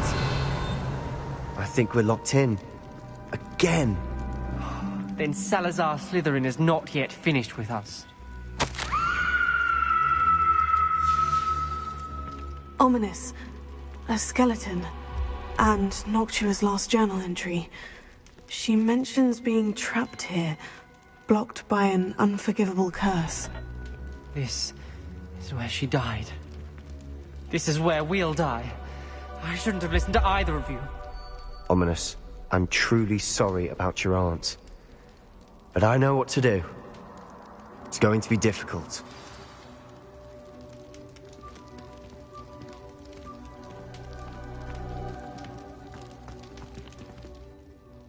I think we're locked in. Again. Then Salazar Slytherin is not yet finished with us. Ominous. A skeleton. And Noctua's last journal entry. She mentions being trapped here, blocked by an unforgivable curse. This is where she died. This is where we'll die. I shouldn't have listened to either of you. Ominous, I'm truly sorry about your aunt. But I know what to do. It's going to be difficult.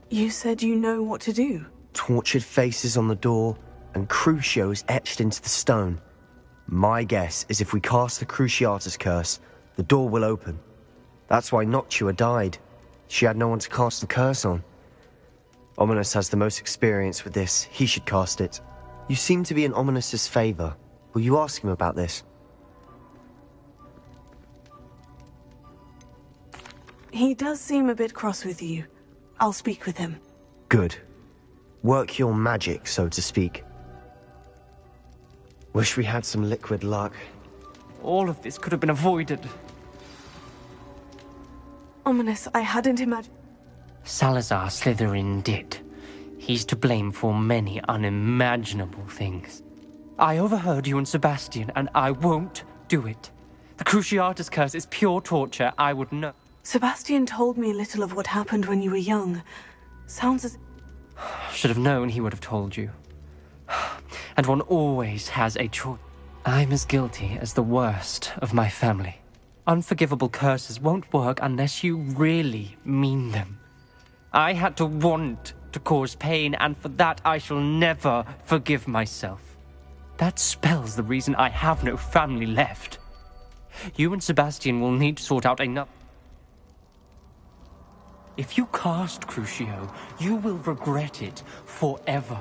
You said you know what to do. Tortured faces on the door, and Crucios etched into the stone. My guess is if we cast the Cruciatus curse, the door will open. That's why Noctua died. She had no one to cast the curse on. Ominous has the most experience with this. He should cast it. You seem to be in Ominous's favor. Will you ask him about this? He does seem a bit cross with you. I'll speak with him. Good. Work your magic, so to speak. Wish we had some liquid luck. All of this could have been avoided. Ominous, I hadn't imagined... Salazar Slytherin did. He's to blame for many unimaginable things. I overheard you and Sebastian, and I won't do it. The Cruciatus curse is pure torture. I would know. Sebastian told me a little of what happened when you were young. Sounds as... Should have known he would have told you. And one always has a choice. I'm as guilty as the worst of my family. Unforgivable curses won't work unless you really mean them. I had to want to cause pain, and for that I shall never forgive myself. That spells the reason I have no family left. You and Sebastian will need to sort out another... If you cast Crucio, you will regret it forever.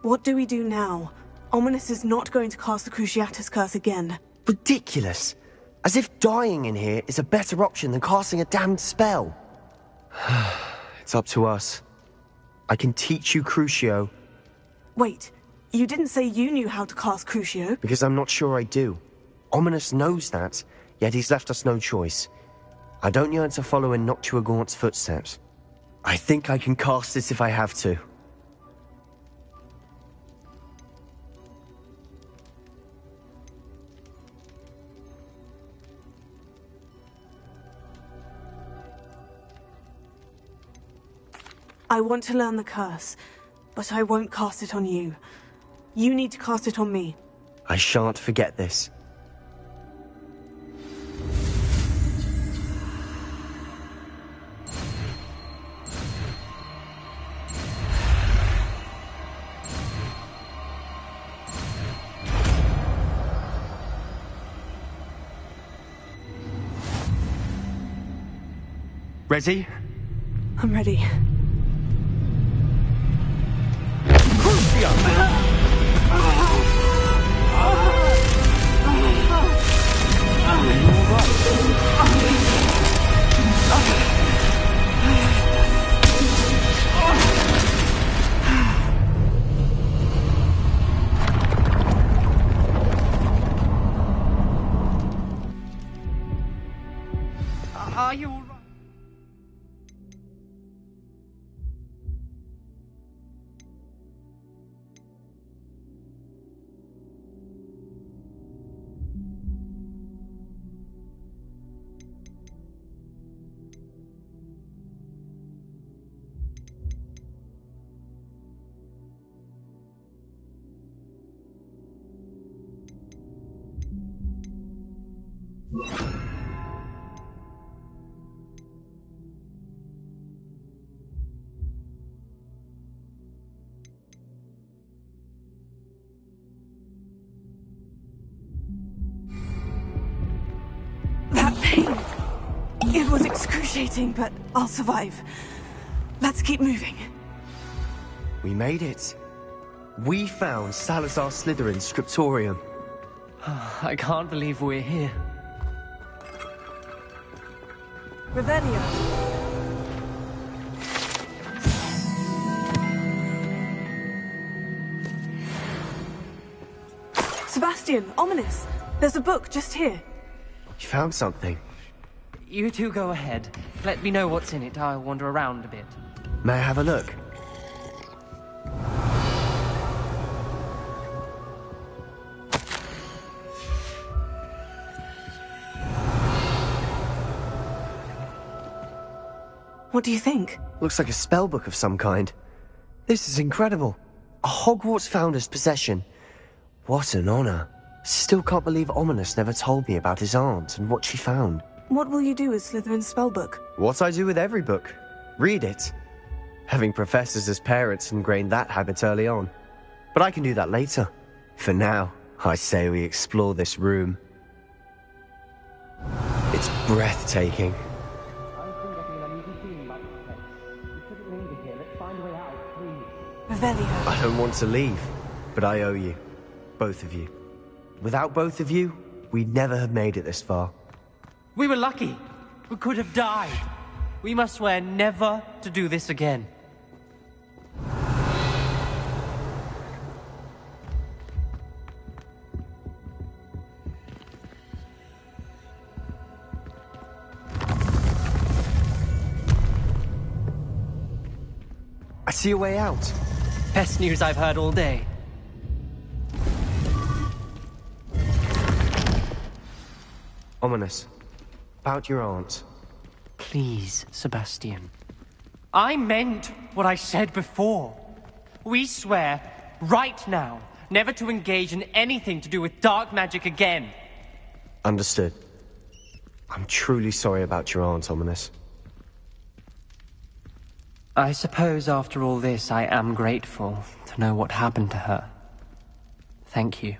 What do we do now? Ominous is not going to cast the Cruciatus curse again. Ridiculous. As if dying in here is a better option than casting a damned spell. It's up to us. I can teach you Crucio. Wait, you didn't say you knew how to cast Crucio? Because I'm not sure I do. Ominous knows that, yet he's left us no choice. I don't yearn to follow in Noctua Gaunt's footsteps. I think I can cast it if I have to. I want to learn the curse, but I won't cast it on you. You need to cast it on me. I shan't forget this. Ready? I'm ready. Are you all right? That pain! It was excruciating, but I'll survive. Let's keep moving. We made it. We found Salazar Slytherin's scriptorium. I can't believe we're here. Revelio. Sebastian, Ominous. There's a book just here. You found something. You two go ahead. Let me know what's in it. I'll wander around a bit. May I have a look? What do you think? Looks like a spellbook of some kind. This is incredible. A Hogwarts founder's possession. What an honor. Still can't believe Ominous never told me about his aunt and what she found. What will you do with Slytherin's spellbook? What I do with every book. Read it. Having professors as parents ingrained that habit early on. But I can do that later. For now, I say we explore this room. It's breathtaking. Revelio. I don't want to leave, but I owe you. Both of you. Without both of you, we'd never have made it this far. We were lucky. We could have died. We must swear never to do this again. I see a way out. Best news I've heard all day. Ominous. About your aunt. Please, Sebastian. I meant what I said before. We swear, right now, never to engage in anything to do with dark magic again. Understood. I'm truly sorry about your aunt, Ominous. I suppose after all this, I am grateful to know what happened to her. Thank you.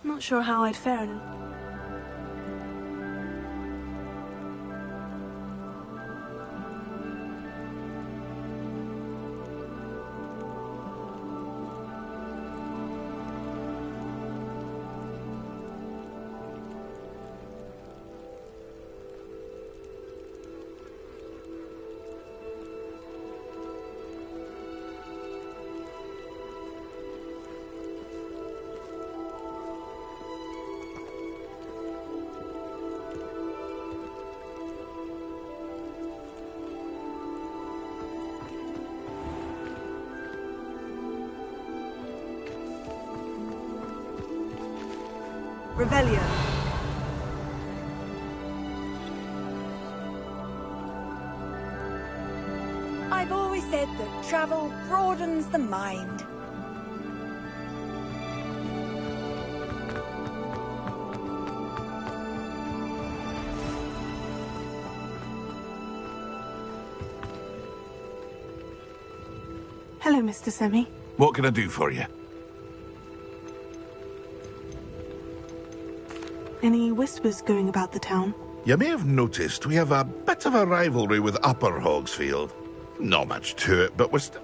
Not sure how I'd fare in Revelio. I've always said that travel broadens the mind. Hello, Mr. Semi. What can I do for you? Any whispers going about the town? You may have noticed we have a bit of a rivalry with Upper Hogsfield. Not much to it, but we're still...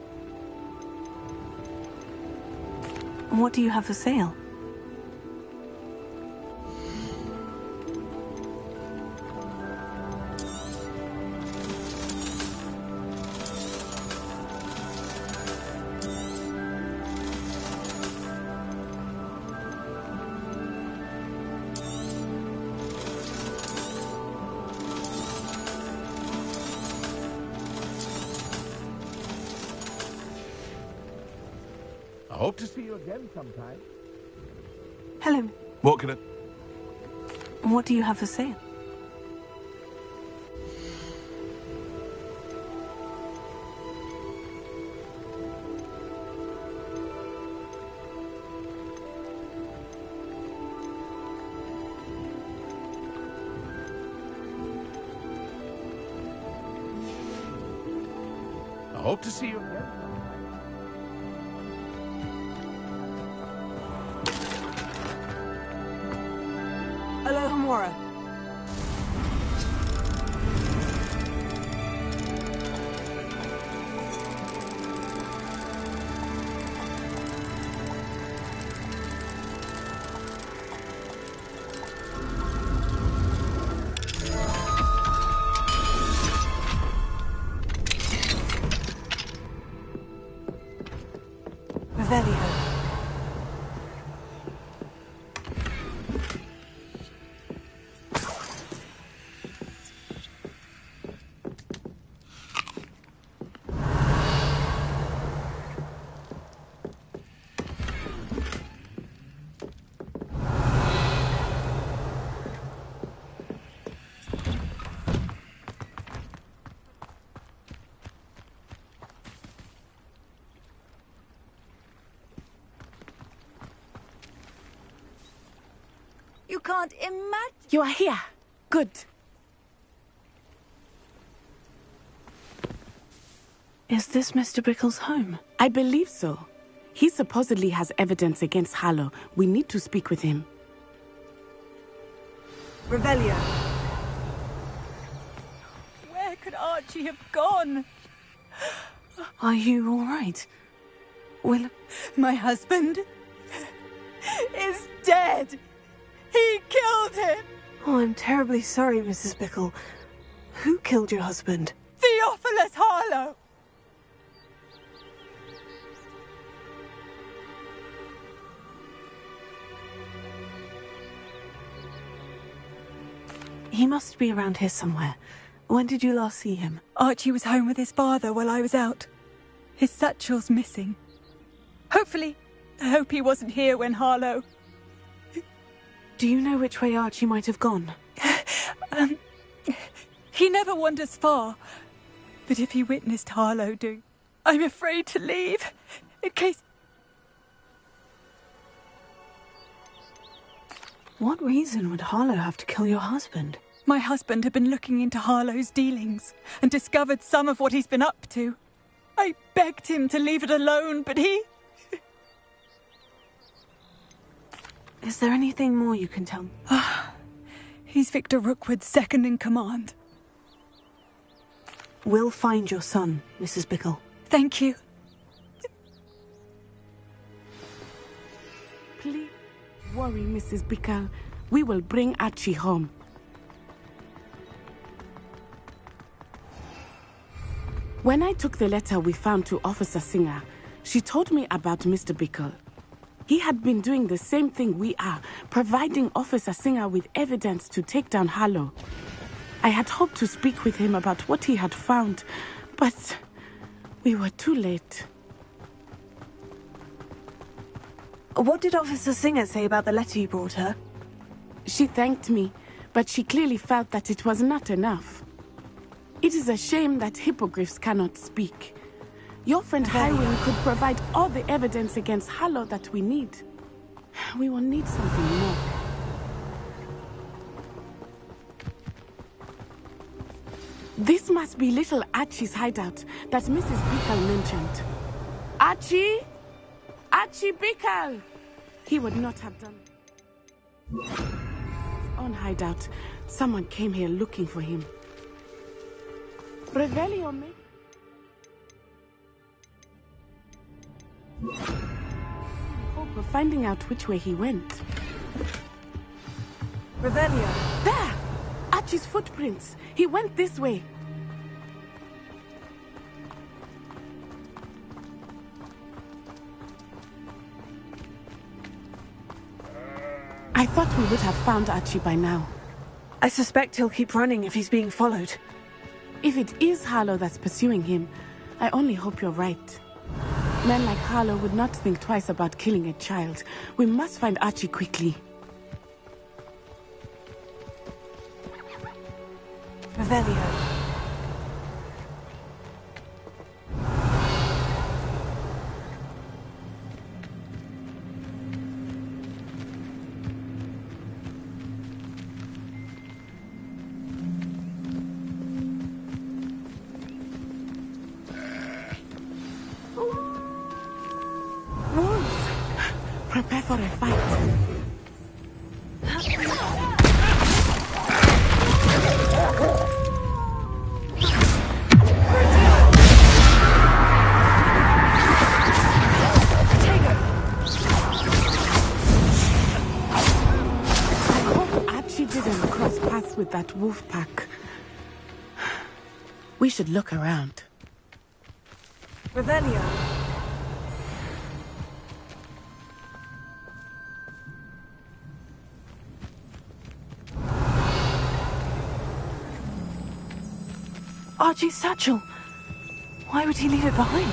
What do you have for sale? I hope to see you again sometime. Hello. What can I... What do you have for sale? I hope to see you again. Alohomora. Revelio. You can't imagine. You are here. Good. Is this Mr. Bickle's home? I believe so. He supposedly has evidence against Harlow. We need to speak with him. Revelio. Where could Archie have gone? Are you all right? Will... My husband is dead. He killed him. Oh, I'm terribly sorry, Mrs. Bickle. Who killed your husband? Theophilus Harlow. He must be around here somewhere. When did you last see him? Archie was home with his father while I was out. His satchel's missing. Hopefully, I hope he wasn't here when Harlow... Do you know which way Archie might have gone? He never wanders far. But if he witnessed Harlow do, I'm afraid to leave. In case... What reason would Harlow have to kill your husband? My husband had been looking into Harlow's dealings and discovered some of what he's been up to. I begged him to leave it alone, but he... Is there anything more you can tell me? He's Victor Rookwood's second in command. We'll find your son, Mrs. Bickle. Thank you. Please worry, Mrs. Bickle. We will bring Archie home. When I took the letter we found to Officer Singer, she told me about Mr. Bickle. He had been doing the same thing we are, providing Officer Singer with evidence to take down Harlow. I had hoped to speak with him about what he had found, but we were too late. What did Officer Singer say about the letter you brought her? She thanked me, but she clearly felt that it was not enough. It is a shame that hippogriffs cannot speak. Your friend Highwing could provide all the evidence against Harlow that we need. We will need something more. This must be little Archie's hideout that Mrs. Bickle mentioned. Archie? Archie Bickle! He would not have done. His own hideout. Someone came here looking for him. Revelio me. Hope of finding out which way he went. Revelio. There! Archie's footprints. He went this way. I thought we would have found Archie by now. I suspect he'll keep running if he's being followed. If it is Harlow that's pursuing him, I only hope you're right. Men like Harlow would not think twice about killing a child. We must find Archie quickly. Revelio. Prepare for a fight. I hope Archie didn't cross paths with that wolf pack. We should look around. Revelio. Archie's satchel. Why would he leave it behind?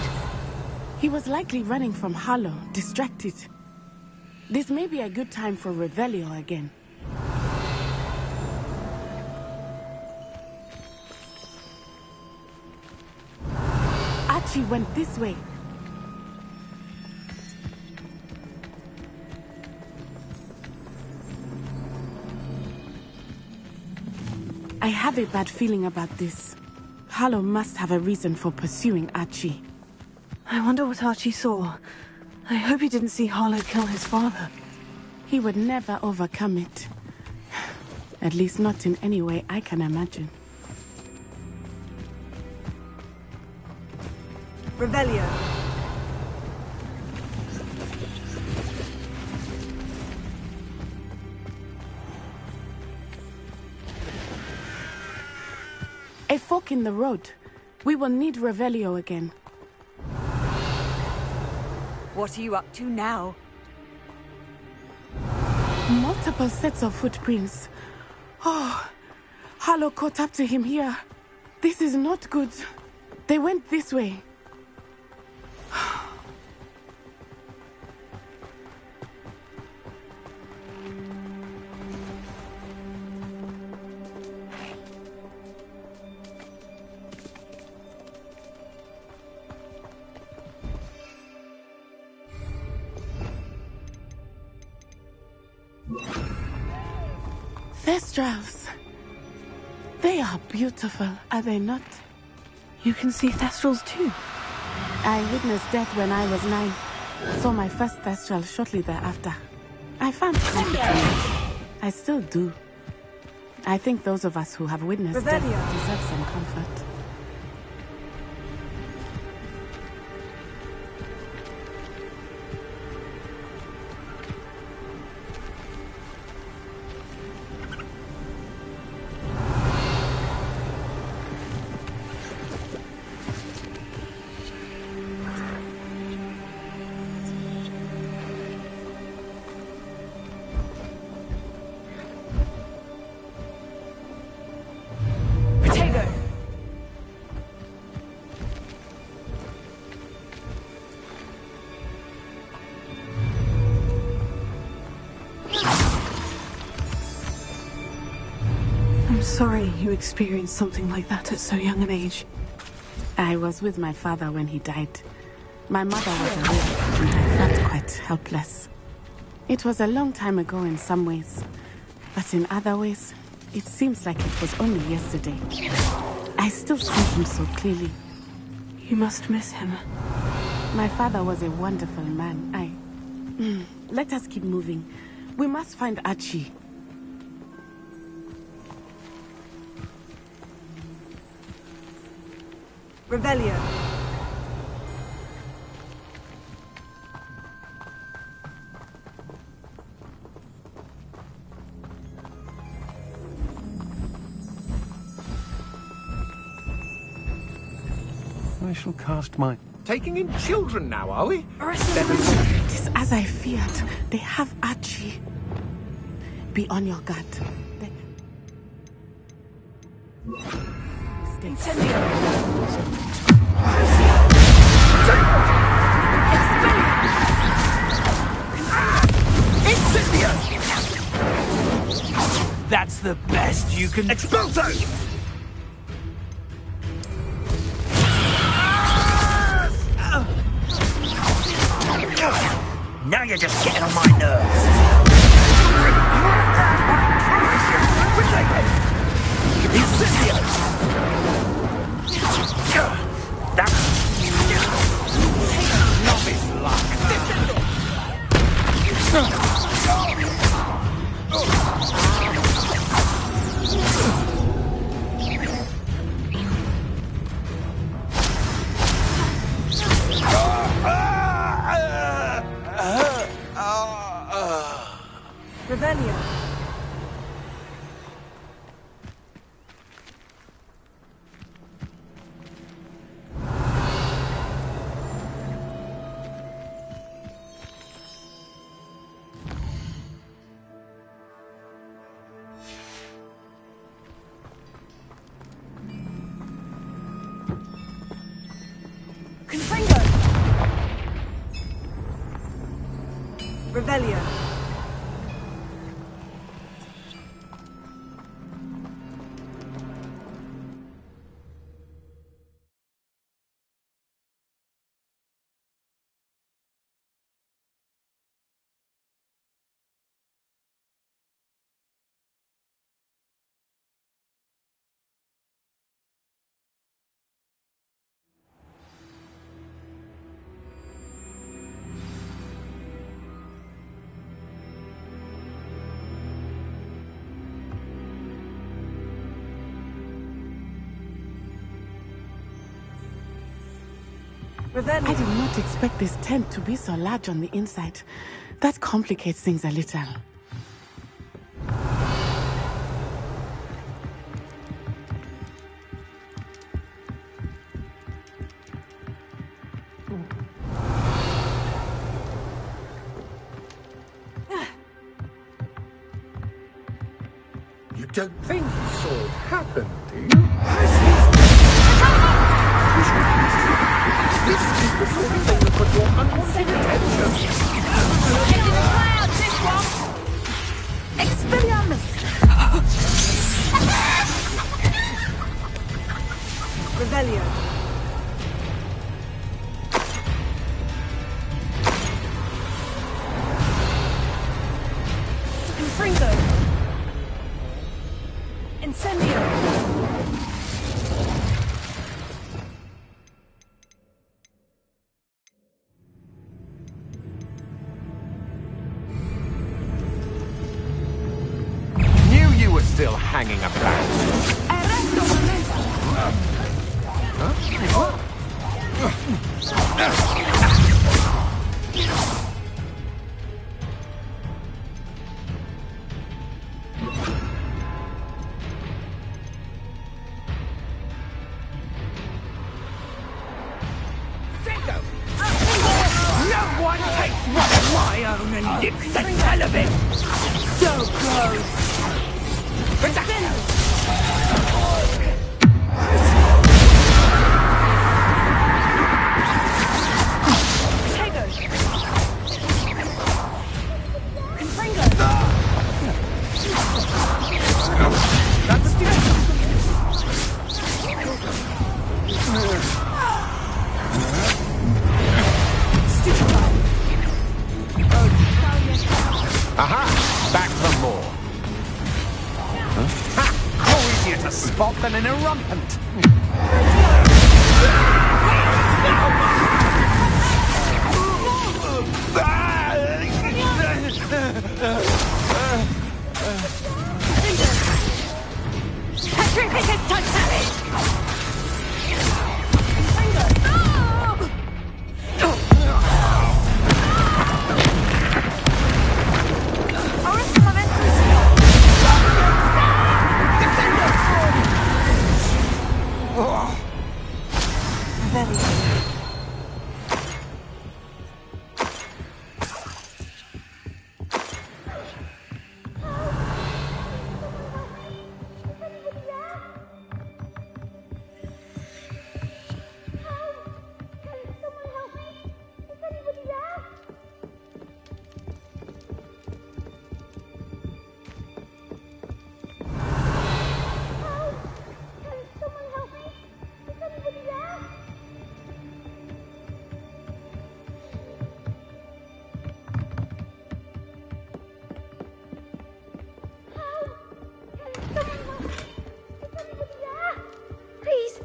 He was likely running from Harlow, distracted. This may be a good time for Revelio again. Archie went this way. I have a bad feeling about this. Harlow must have a reason for pursuing Archie. I wonder what Archie saw. I hope he didn't see Harlow kill his father. He would never overcome it. At least not in any way I can imagine. Revelio. A fork in the road. We will need Revelio again. What are you up to now? Multiple sets of footprints. Oh, Harlow caught up to him here. This is not good. They went this way. Thestrals. They are beautiful, are they not? You can see Thestrals too. I witnessed death when I was 9. Saw my first Thestral shortly thereafter. I found comfort in it. I still do. I think those of us who have witnessed death deserve some comfort. sorry you experienced something like that at so young an age. I was with my father when he died. My mother was away, and I felt quite helpless. It was a long time ago in some ways, but in other ways, it seems like it was only yesterday. I still see him so clearly. You must miss him. My father was a wonderful man. Let us keep moving. We must find Archie. Revelio. I shall cast my... Taking in children now, are we? It is as I feared. They have Archie. Be on your guard. That's the best you can... Expulso! Now you're just getting on my nerves. Incendio! That's... novice luck. Revelio. Confringo. Revelio. I did not expect this tent to be so large on the inside. That complicates things a little. You don't think you saw it happen, do you? This is the sort of thing that got your unwanted attention. Head in the clouds, this one! Expelliarmus! Revelio. Confringo. Incendio. Still hanging about. No one takes one of my own and dips the hell of it! So close! Confringo. spot than in a rumpant.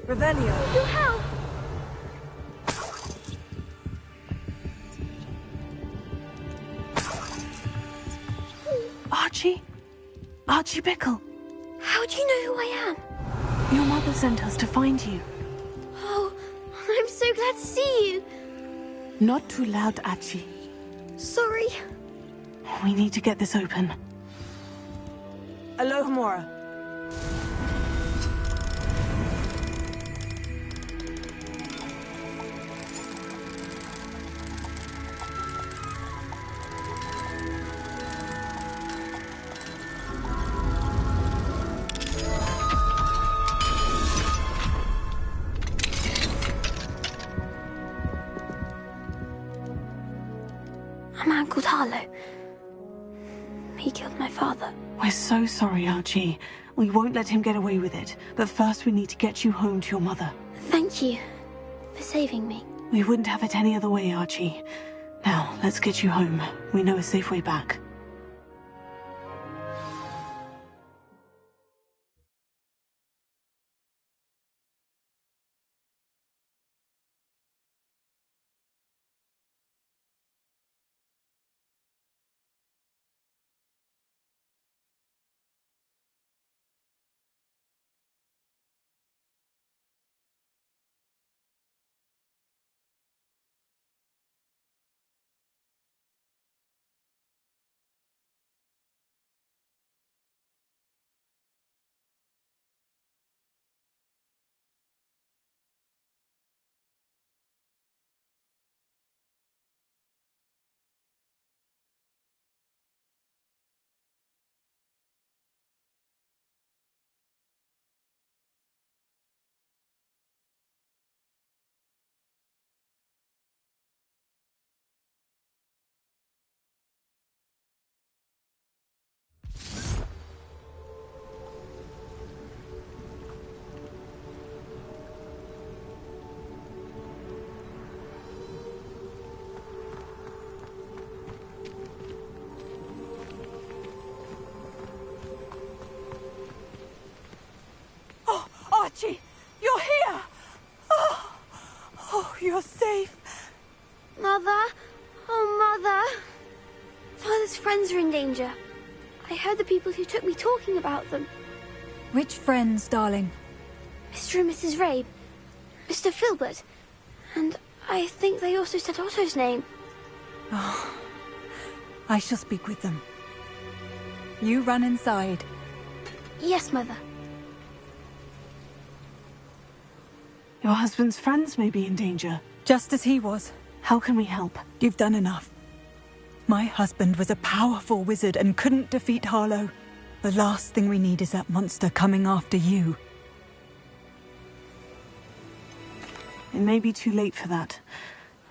Revelio. Your help! Archie? Archie Bickle. How do you know who I am? Your mother sent us to find you. Oh, I'm so glad to see you. Not too loud, Archie. Sorry. We need to get this open. Alohomora. A man called Harlow. He killed my father. We're so sorry, Archie. We won't let him get away with it. But first we need to get you home to your mother. Thank you for saving me. We wouldn't have it any other way, Archie. Now, let's get you home. We know a safe way back. Archie, you're here! Oh, you're safe. Mother? Oh, Mother. Father's friends are in danger. I heard the people who took me talking about them. Which friends, darling? Mr. and Mrs. Rabe, Mr. Filbert, and I think they also said Otto's name. Oh, I shall speak with them. You run inside. Yes, Mother. Your husband's friends may be in danger. Just as he was. How can we help? You've done enough. My husband was a powerful wizard and couldn't defeat Harlow. The last thing we need is that monster coming after you. It may be too late for that.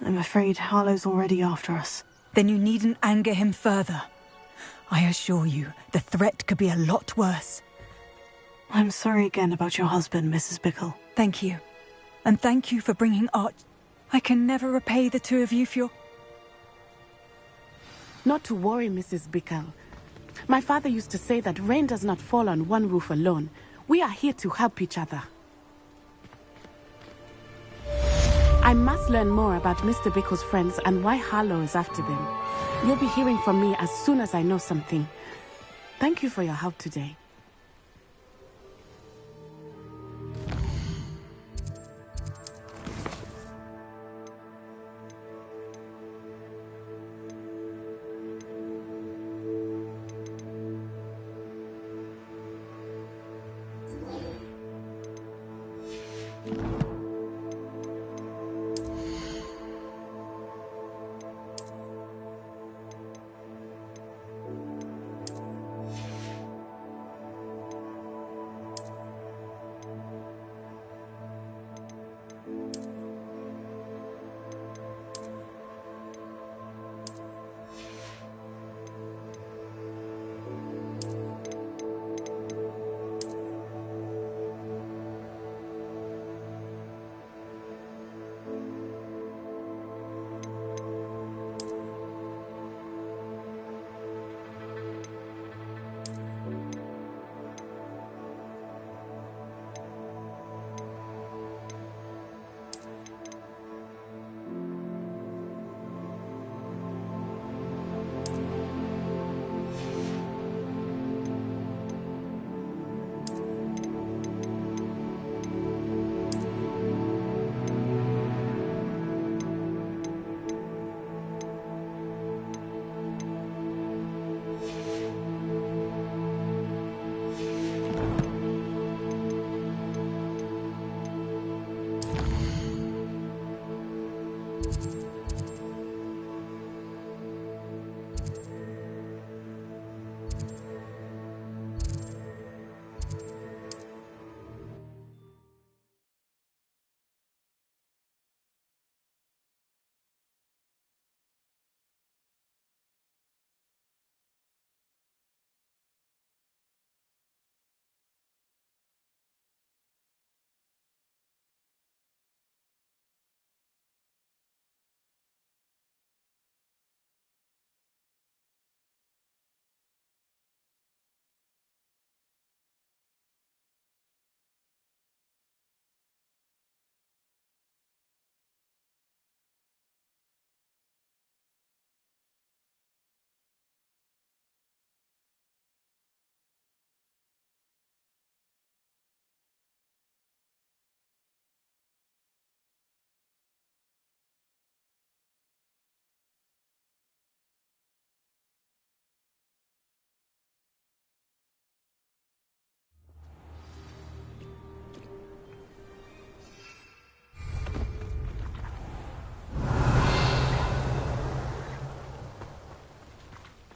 I'm afraid Harlow's already after us. Then you needn't anger him further. I assure you, the threat could be a lot worse. I'm sorry again about your husband, Mrs. Bickle. Thank you. And thank you for bringing Arch. I can never repay the two of you for your... Not to worry, Mrs. Bickle. My father used to say that rain does not fall on one roof alone. We are here to help each other. I must learn more about Mr. Bickle's friends and why Harlow is after them. You'll be hearing from me as soon as I know something. Thank you for your help today.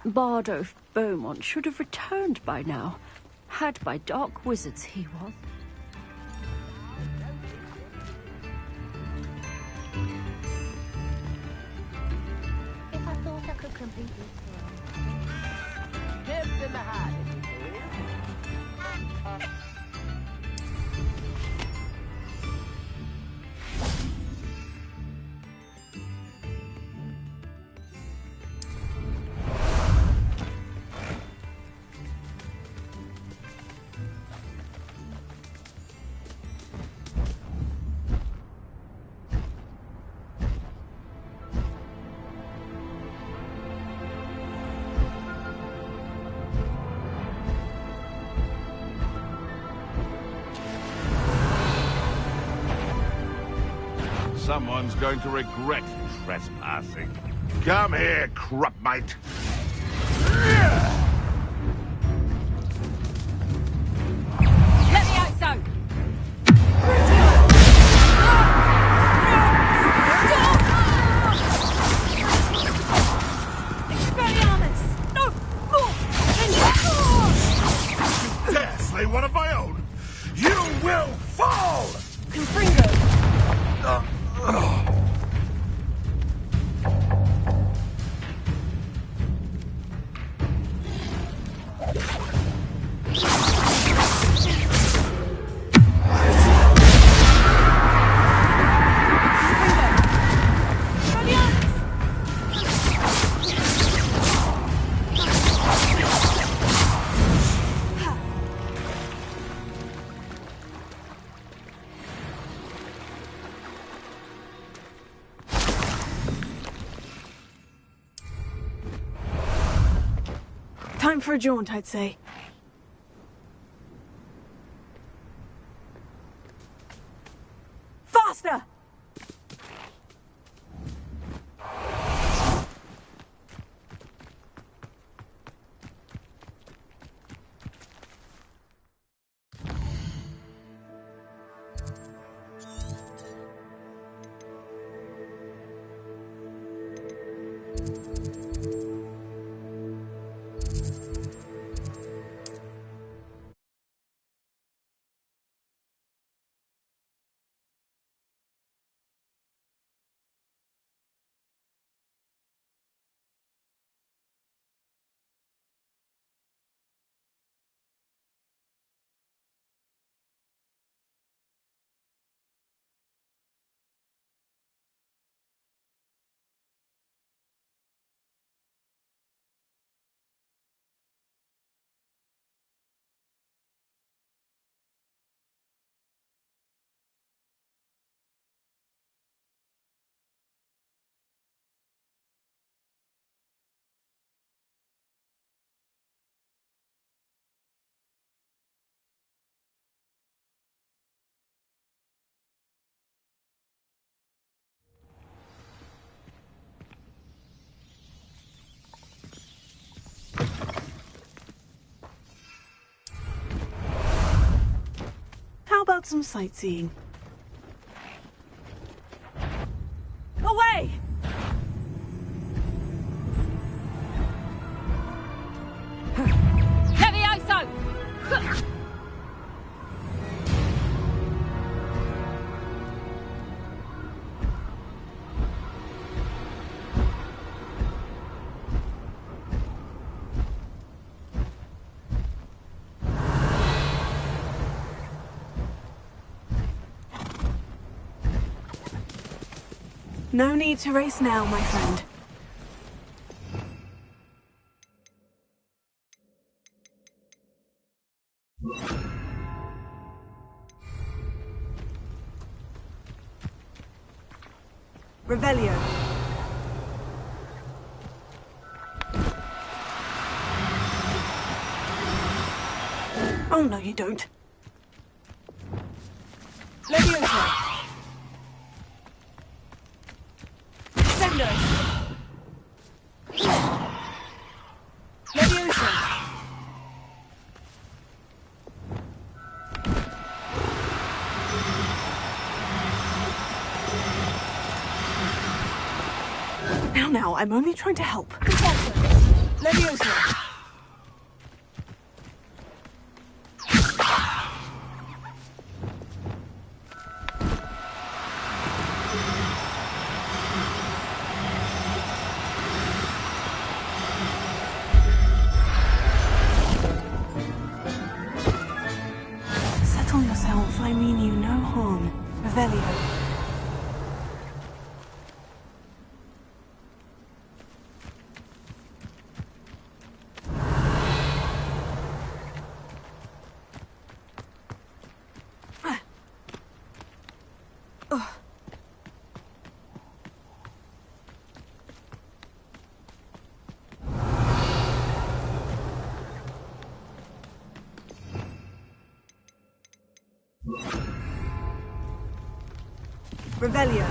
Bardolph Beaumont should have returned by now. Had by dark wizards he was. If I thought I could complete this world. Tips in the hat, if you please. Someone's going to regret trespassing. Come here, crupmate. Let me out, so! Expelliarmus! No! More! Dare slay one of my own? You will fall! Confringo! Time for a jaunt, I'd say. Faster! How about some sightseeing? Away! Levioso! No need to race now, my friend. Revelio. Oh, no, you don't. Levioso. Senders. Levioso. Now, I'm only trying to help. Levioso. Settle yourself, I mean you no harm. Revelio. Revelio.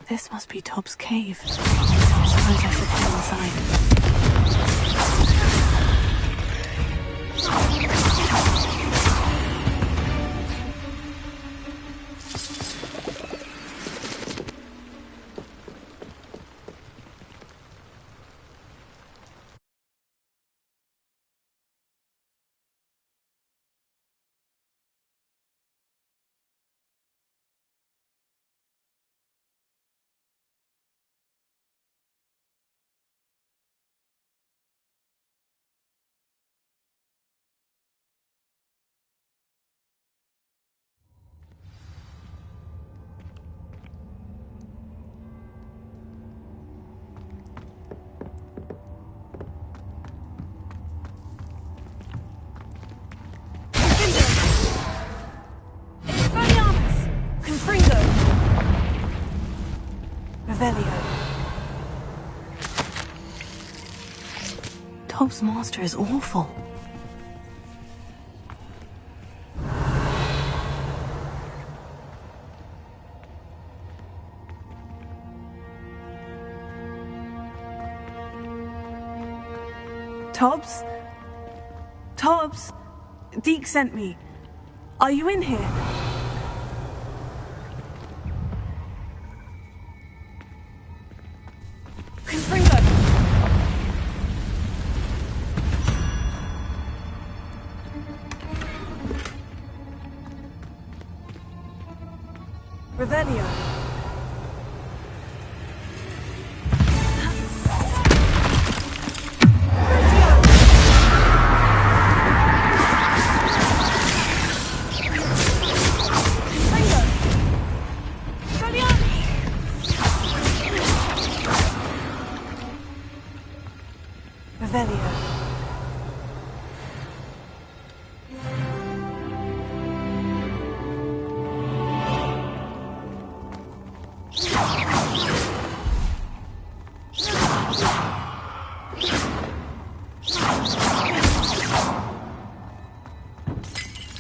This must be Tob's cave. I suppose I should head inside. Pope's master is awful. Tobbs? Tobbs? Deke sent me. Are you in here? Confringo! Revelio.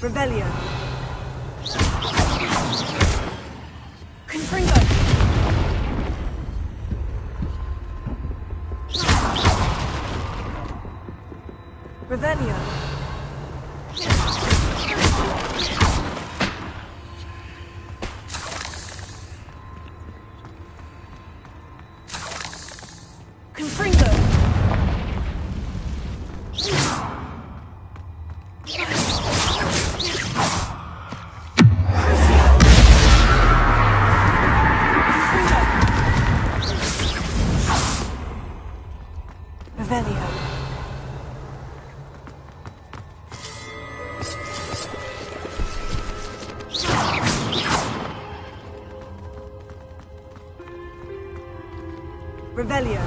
Revelio. Confringo. Revelio. Confringo. Revelio. Revelio.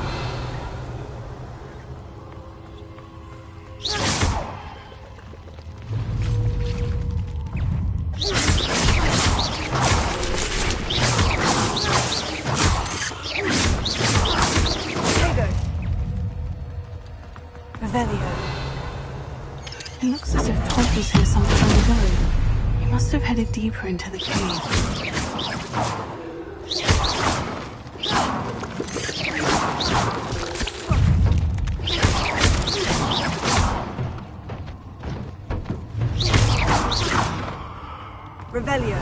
Revelio. It looks as if Todd was here some time ago. He must have headed deeper into the cave. Revelio.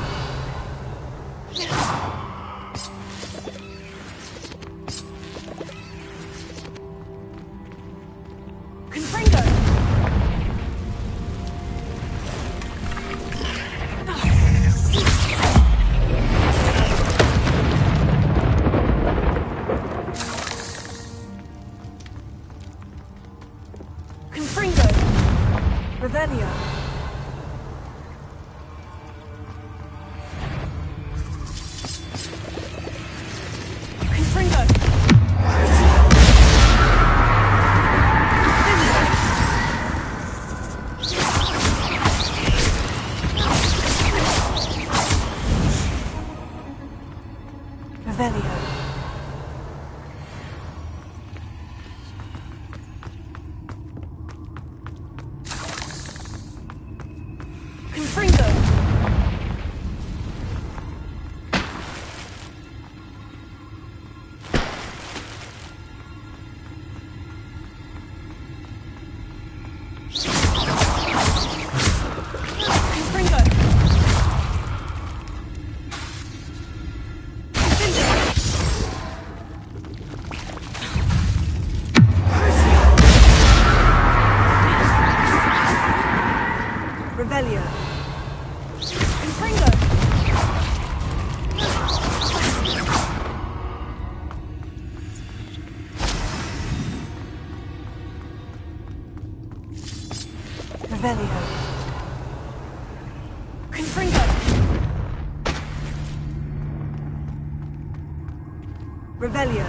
Confringo. Confringo. Revelio. Confringo. Revelio. Confringo. Confringo. Revelio. Confringo. Revelio. Confringo. Revelio.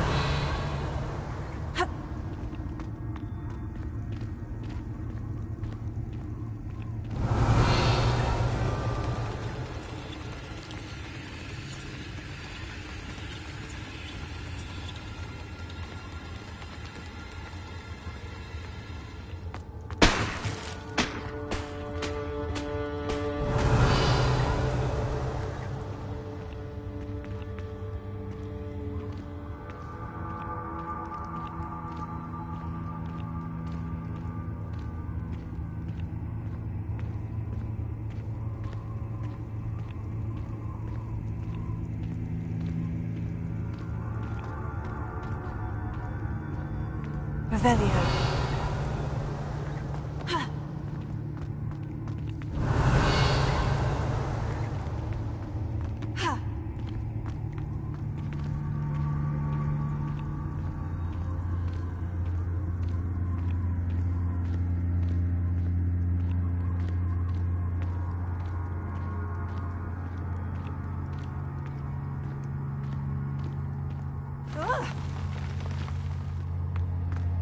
Revelio.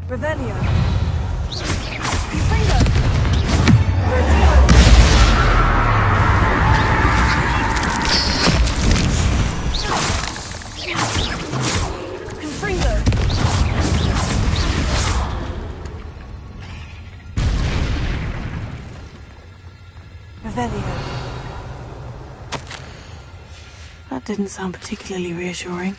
Revelio. Confringo. Confringo. Revelio. That didn't sound particularly reassuring.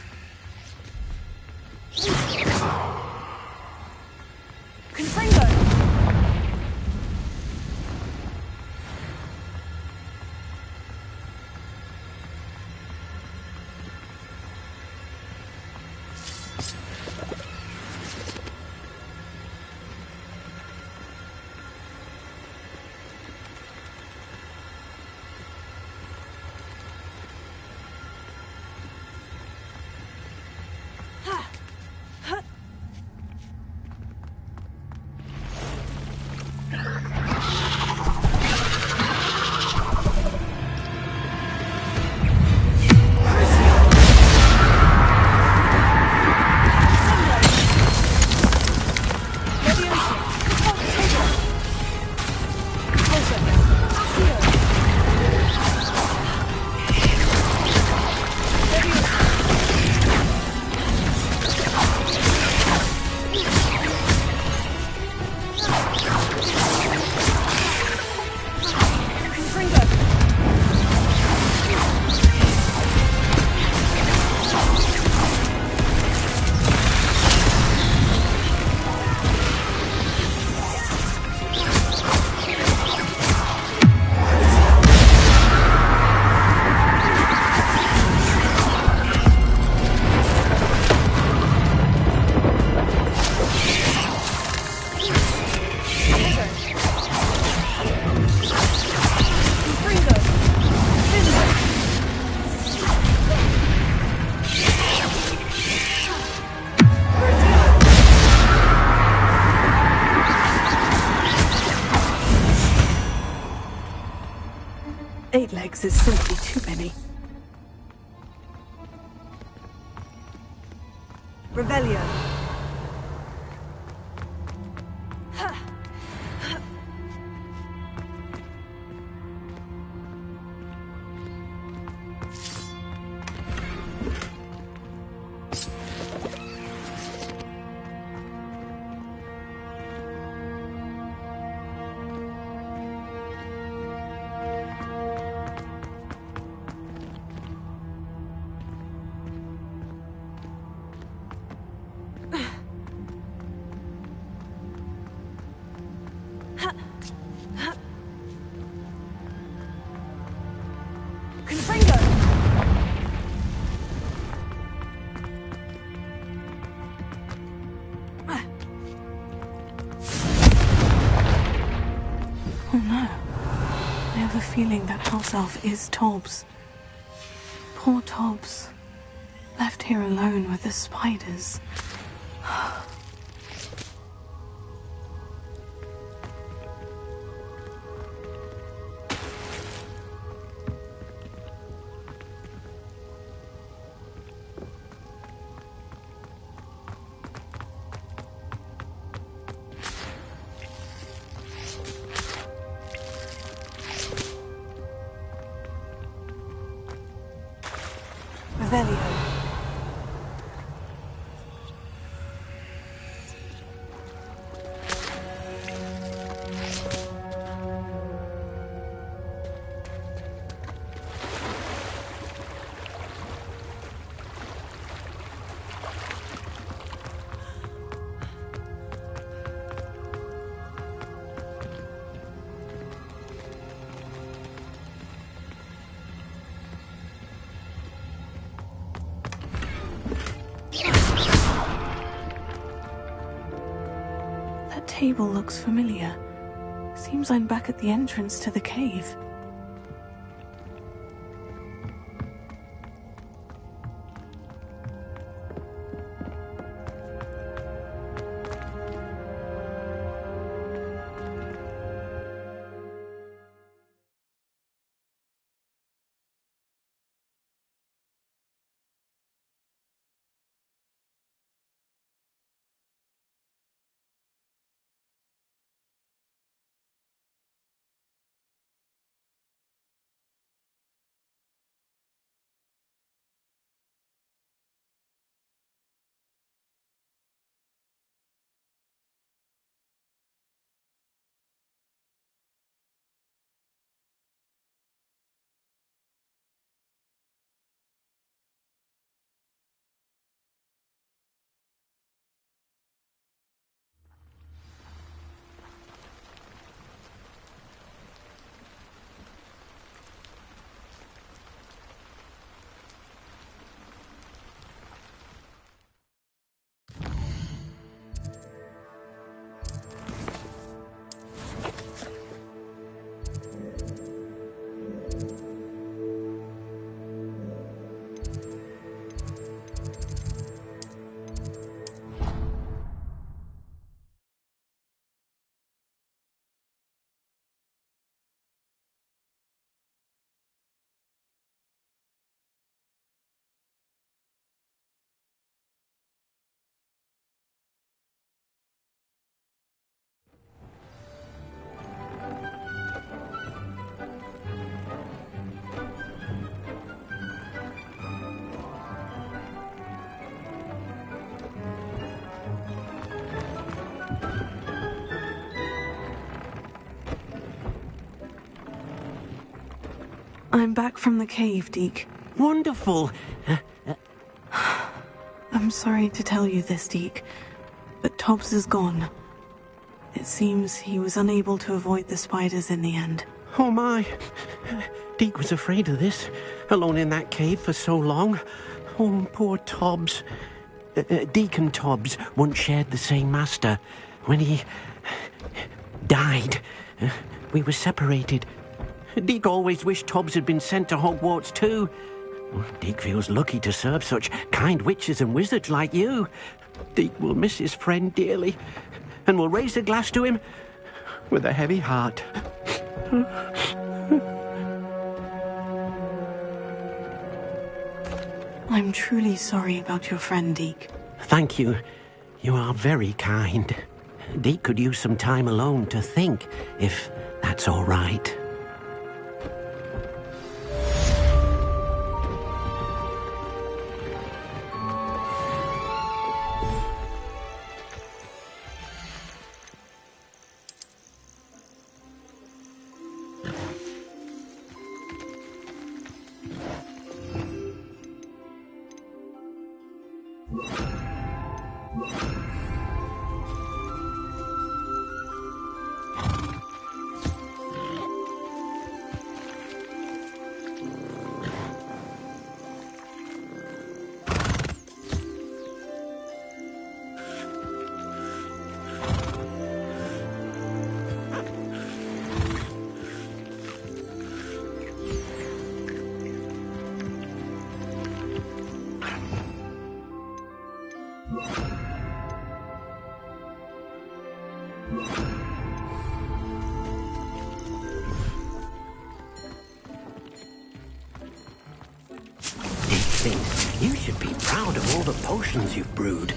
Confringo. Eight legs is simply too many. Revelio. Confringo. Oh no. I have a feeling that house elf is Tobbs. Poor Tobbs. Left here alone with the spiders. Revelio. That table looks familiar. Seems I'm back at the entrance to the cave. I'm back from the cave, Deke. Wonderful. I'm sorry to tell you this, Deke, but Tobbs is gone. It seems he was unable to avoid the spiders in the end. Oh my. Deke was afraid of this, alone in that cave for so long. Oh, poor Tobbs. Deke and Tobbs once shared the same master. When he died, we were separated. Deke always wished Tobbs had been sent to Hogwarts too. Deke feels lucky to serve such kind witches and wizards like you. Deke will miss his friend dearly, and will raise a glass to him with a heavy heart. I'm truly sorry about your friend, Deke. Thank you. You are very kind. Deke could use some time alone to think, if that's all right. You should be proud of all the potions you've brewed.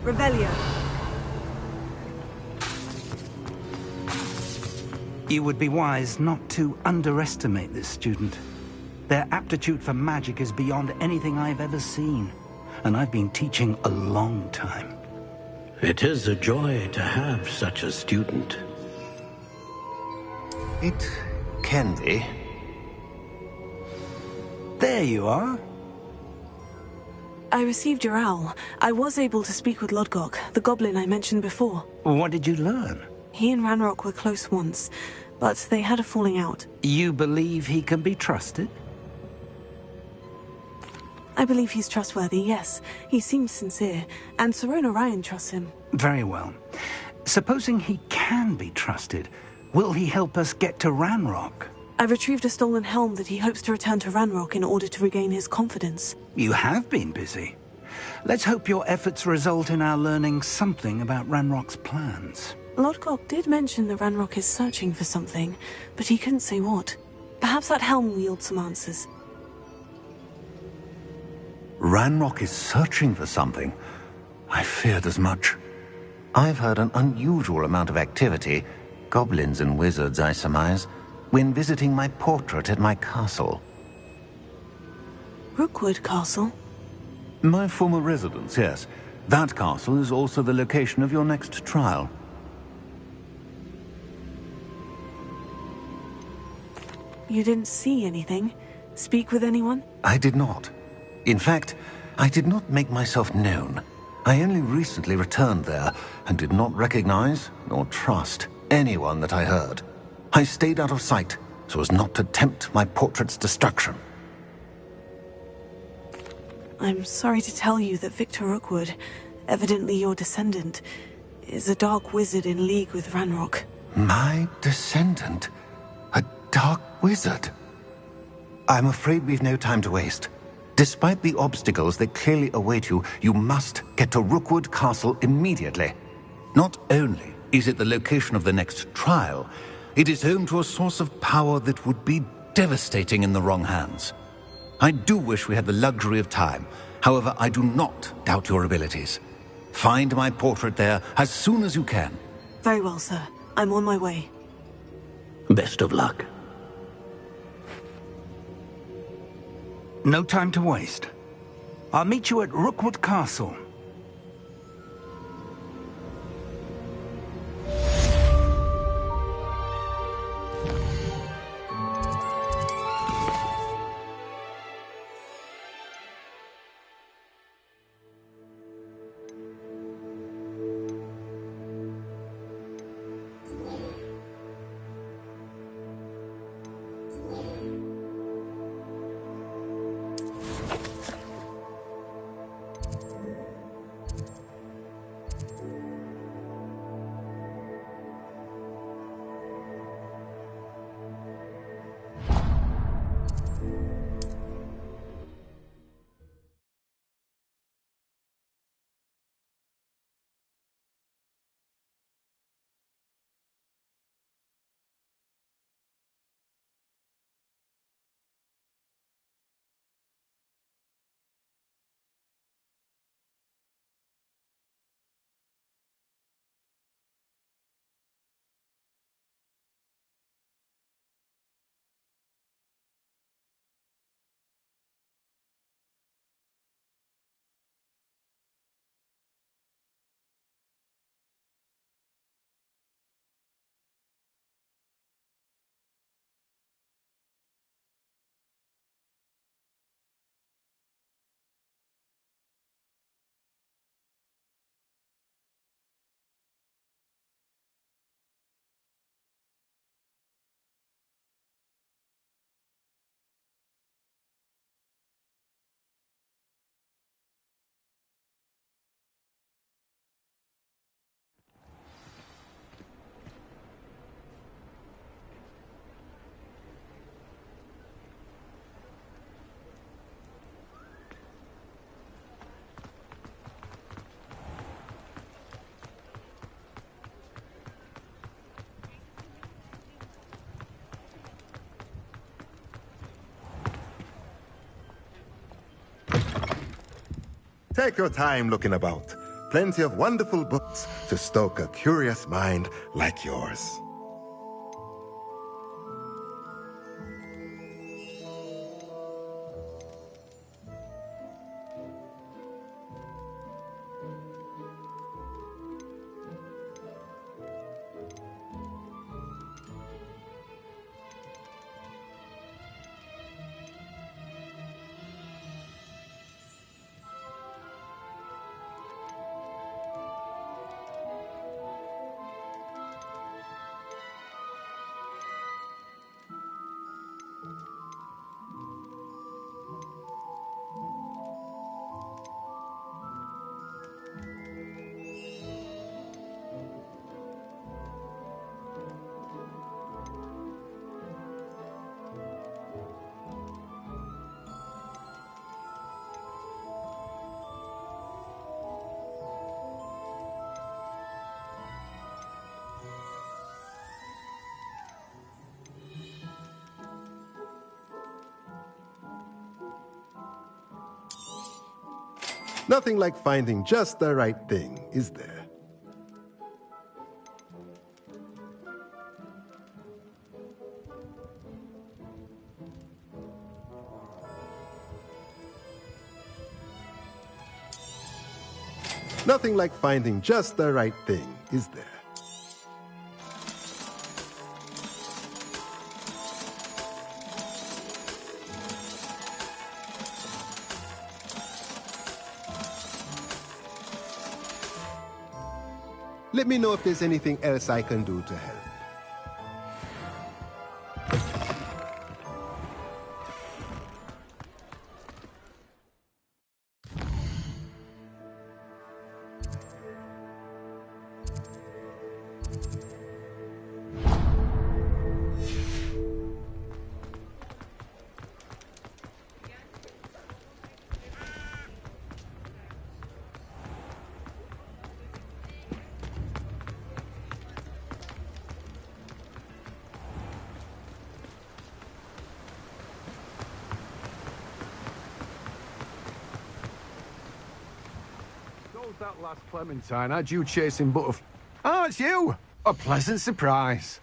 Revelio. You would be wise not to underestimate this student. Their aptitude for magic is beyond anything I've ever seen, and I've been teaching a long time. It is a joy to have such a student. It can be. There you are. I received your owl. I was able to speak with Lodgok, the goblin I mentioned before. What did you learn? He and Ranrock were close once, but they had a falling out. You believe he can be trusted? I believe he's trustworthy, yes. He seems sincere, and Sirona Ryan trusts him. Very well. Supposing he can be trusted, will he help us get to Ranrock? I've retrieved a stolen helm that he hopes to return to Ranrock in order to regain his confidence. You have been busy. Let's hope your efforts result in our learning something about Ranrock's plans. Lodgok did mention that Ranrock is searching for something, but he couldn't say what. Perhaps that helm will yield some answers. Ranrock is searching for something. I feared as much. I've heard an unusual amount of activity, goblins and wizards, I surmise, when visiting my portrait at my castle. Rookwood Castle? My former residence, yes. That castle is also the location of your next trial. You didn't see anything? Speak with anyone? I did not. In fact, I did not make myself known. I only recently returned there and did not recognize nor trust anyone that I heard. I stayed out of sight so as not to tempt my portrait's destruction. I'm sorry to tell you that Victor Rookwood, evidently your descendant, is a dark wizard in league with Ranrock. My descendant? A dark wizard? I'm afraid we've no time to waste. Despite the obstacles that clearly await you, you must get to Rookwood Castle immediately. Not only is it the location of the next trial, it is home to a source of power that would be devastating in the wrong hands. I do wish we had the luxury of time. However, I do not doubt your abilities. Find my portrait there as soon as you can. Very well, sir. I'm on my way. Best of luck. No time to waste. I'll meet you at Rookwood Castle. Take your time looking about. Plenty of wonderful books to stoke a curious mind like yours. Nothing like finding just the right thing, is there? Nothing like finding just the right thing, is there? Let me know if there's anything else I can do to help. That last Clementine had you chasing butterflies. Oh, it's you! A pleasant surprise.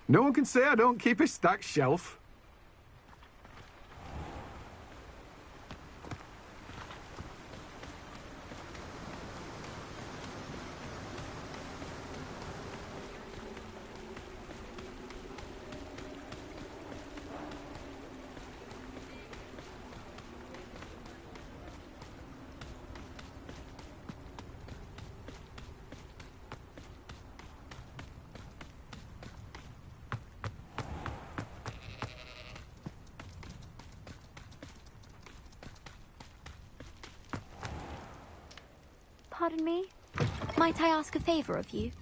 No one can say I don't keep a stacked shelf. Pardon me? Might I ask a favor of you?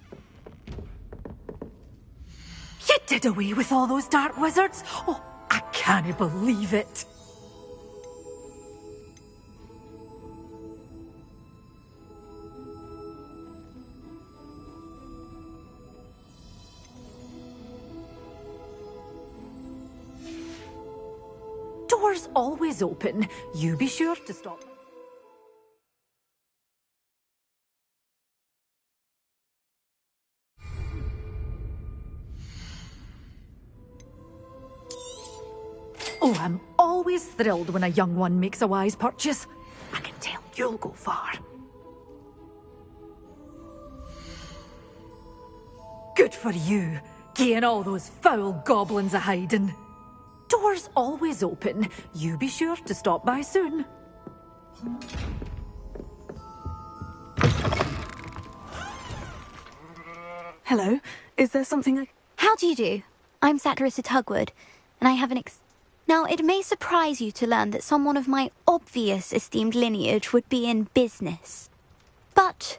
You did away with all those dark wizards? Oh, I can't believe it. Doors always open. You be sure to stop. Oh, I'm always thrilled when a young one makes a wise purchase. I can tell you'll go far. Good for you, getting all those foul goblins a hiding. Doors always open. You be sure to stop by soon. Hello, is there something I... How do you do? I'm Satirissa Tugwood, and I have an Now, it may surprise you to learn that someone of my obvious esteemed lineage would be in business. But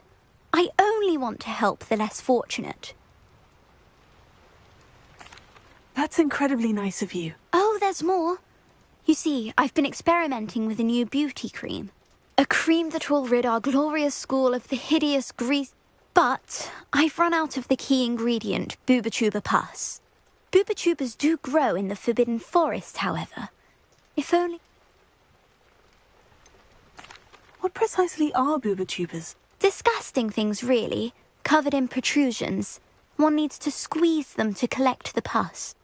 I only want to help the less fortunate. That's incredibly nice of you. Oh, there's more. You see, I've been experimenting with a new beauty cream. A cream that will rid our glorious school of the hideous grease. But I've run out of the key ingredient, Booba pus. Booba do grow in the Forbidden Forest, however. If only... What precisely are Booba? Disgusting things, really, covered in protrusions. One needs to squeeze them to collect the pus.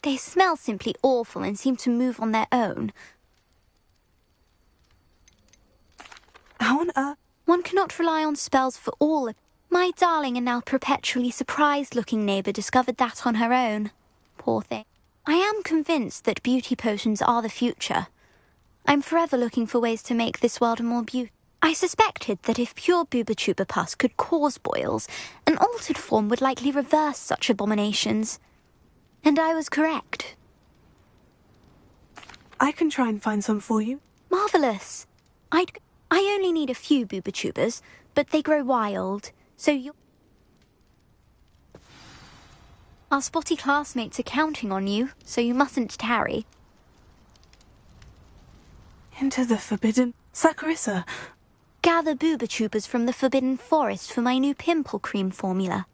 They smell simply awful and seem to move on their own. How on earth? One cannot rely on spells for all. My darling and now perpetually surprised-looking neighbour discovered that on her own. Poor thing. I am convinced that beauty potions are the future. I'm forever looking for ways to make this world a more beautiful. I suspected that if pure Booba pus could cause boils, an altered form would likely reverse such abominations. And I was correct. I can try and find some for you. Marvellous. I only need a few Booba, but they grow wild, so you... Our spotty classmates are counting on you, so you mustn't tarry. Into the Forbidden... Saccharissa. Gather Booba from the Forbidden Forest for my new pimple cream formula.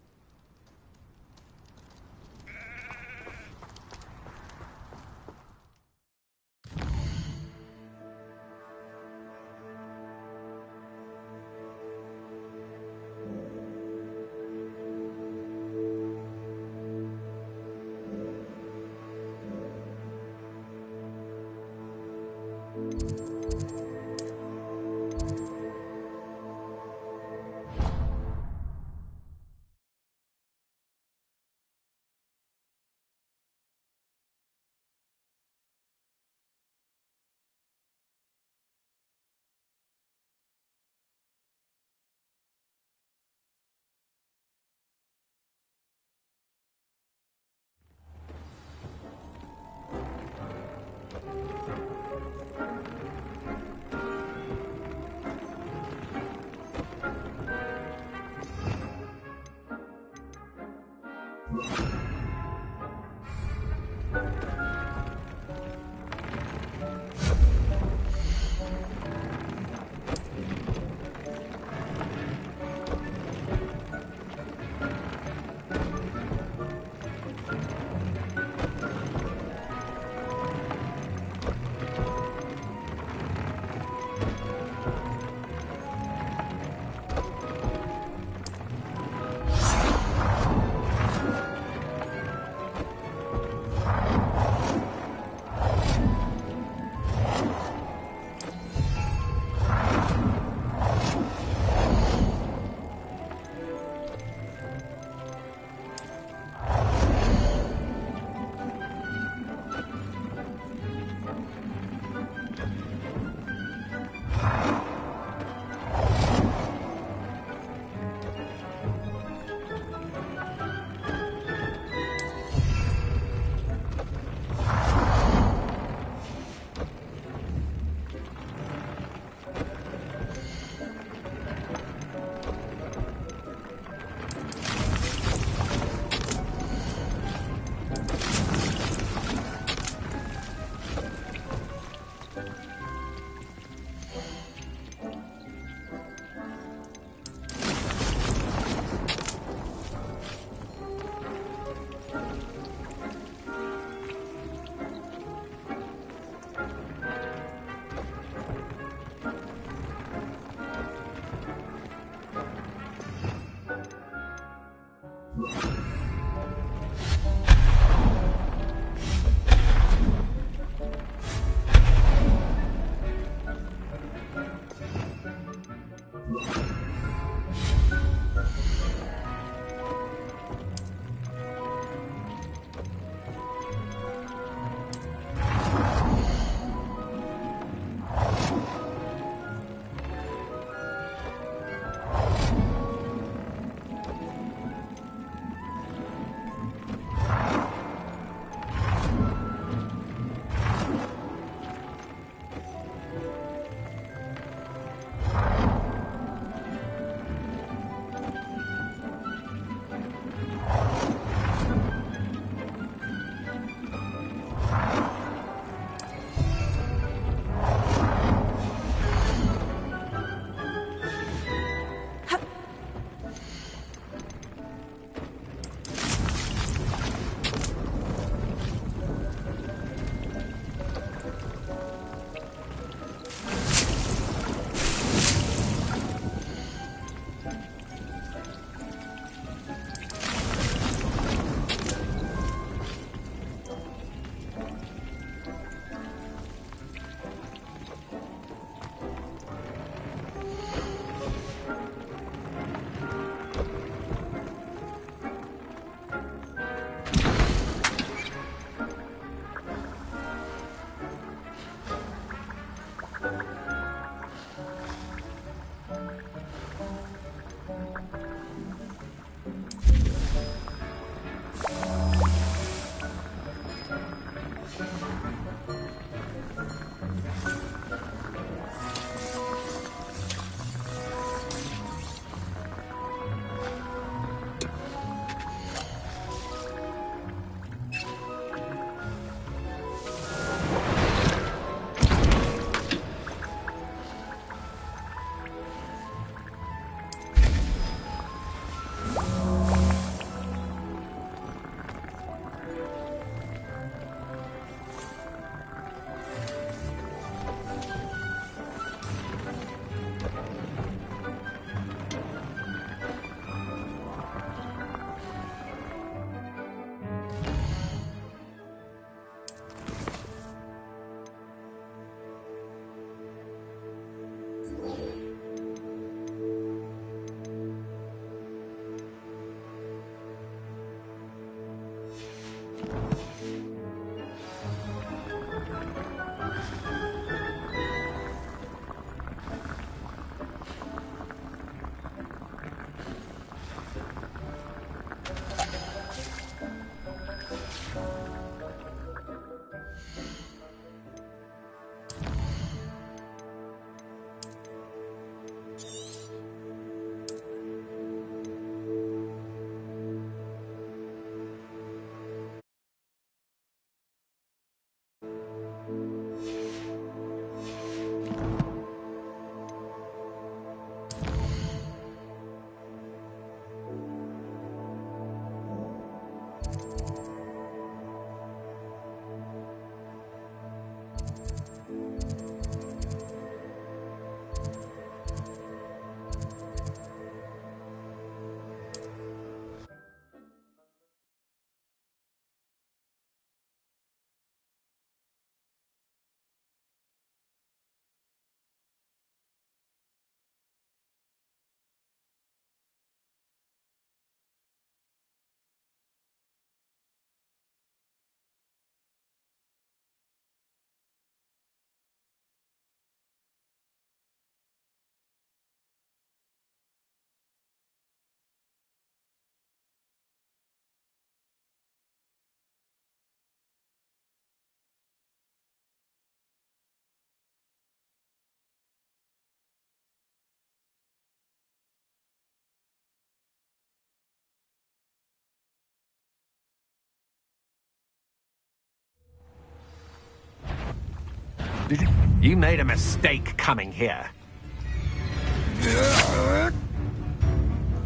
Did you? You made a mistake coming here.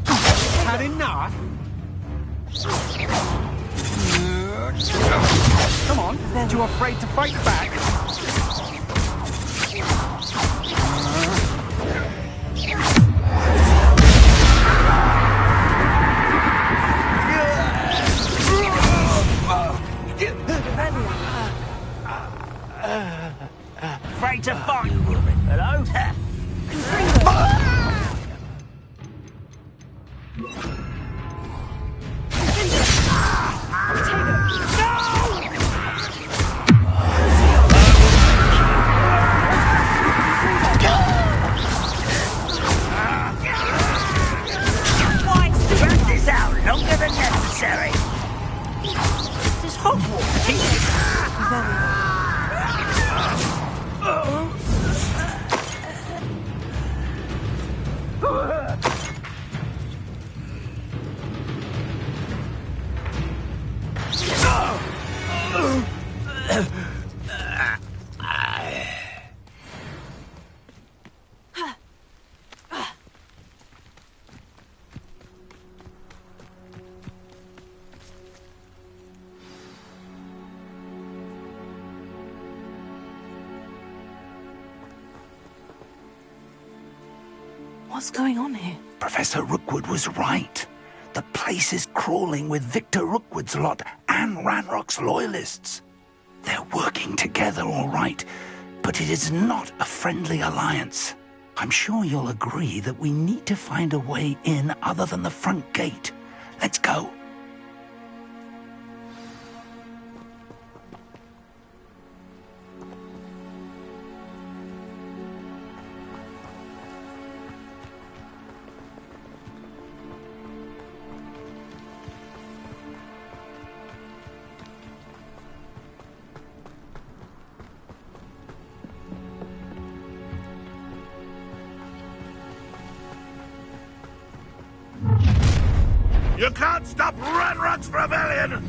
Had enough? Come on, you afraid to fight back? Afraid to fight? Hello? Drag this out longer than necessary. This is Hogwarts. What's going on here? Professor Rookwood was right. The place is crawling with Victor Rookwood's lot and Ranrock's loyalists. They're working together, all right, but it is not a friendly alliance. I'm sure you'll agree that we need to find a way in other than the front gate. Let's go. You can't stop Ranrock's rebellion!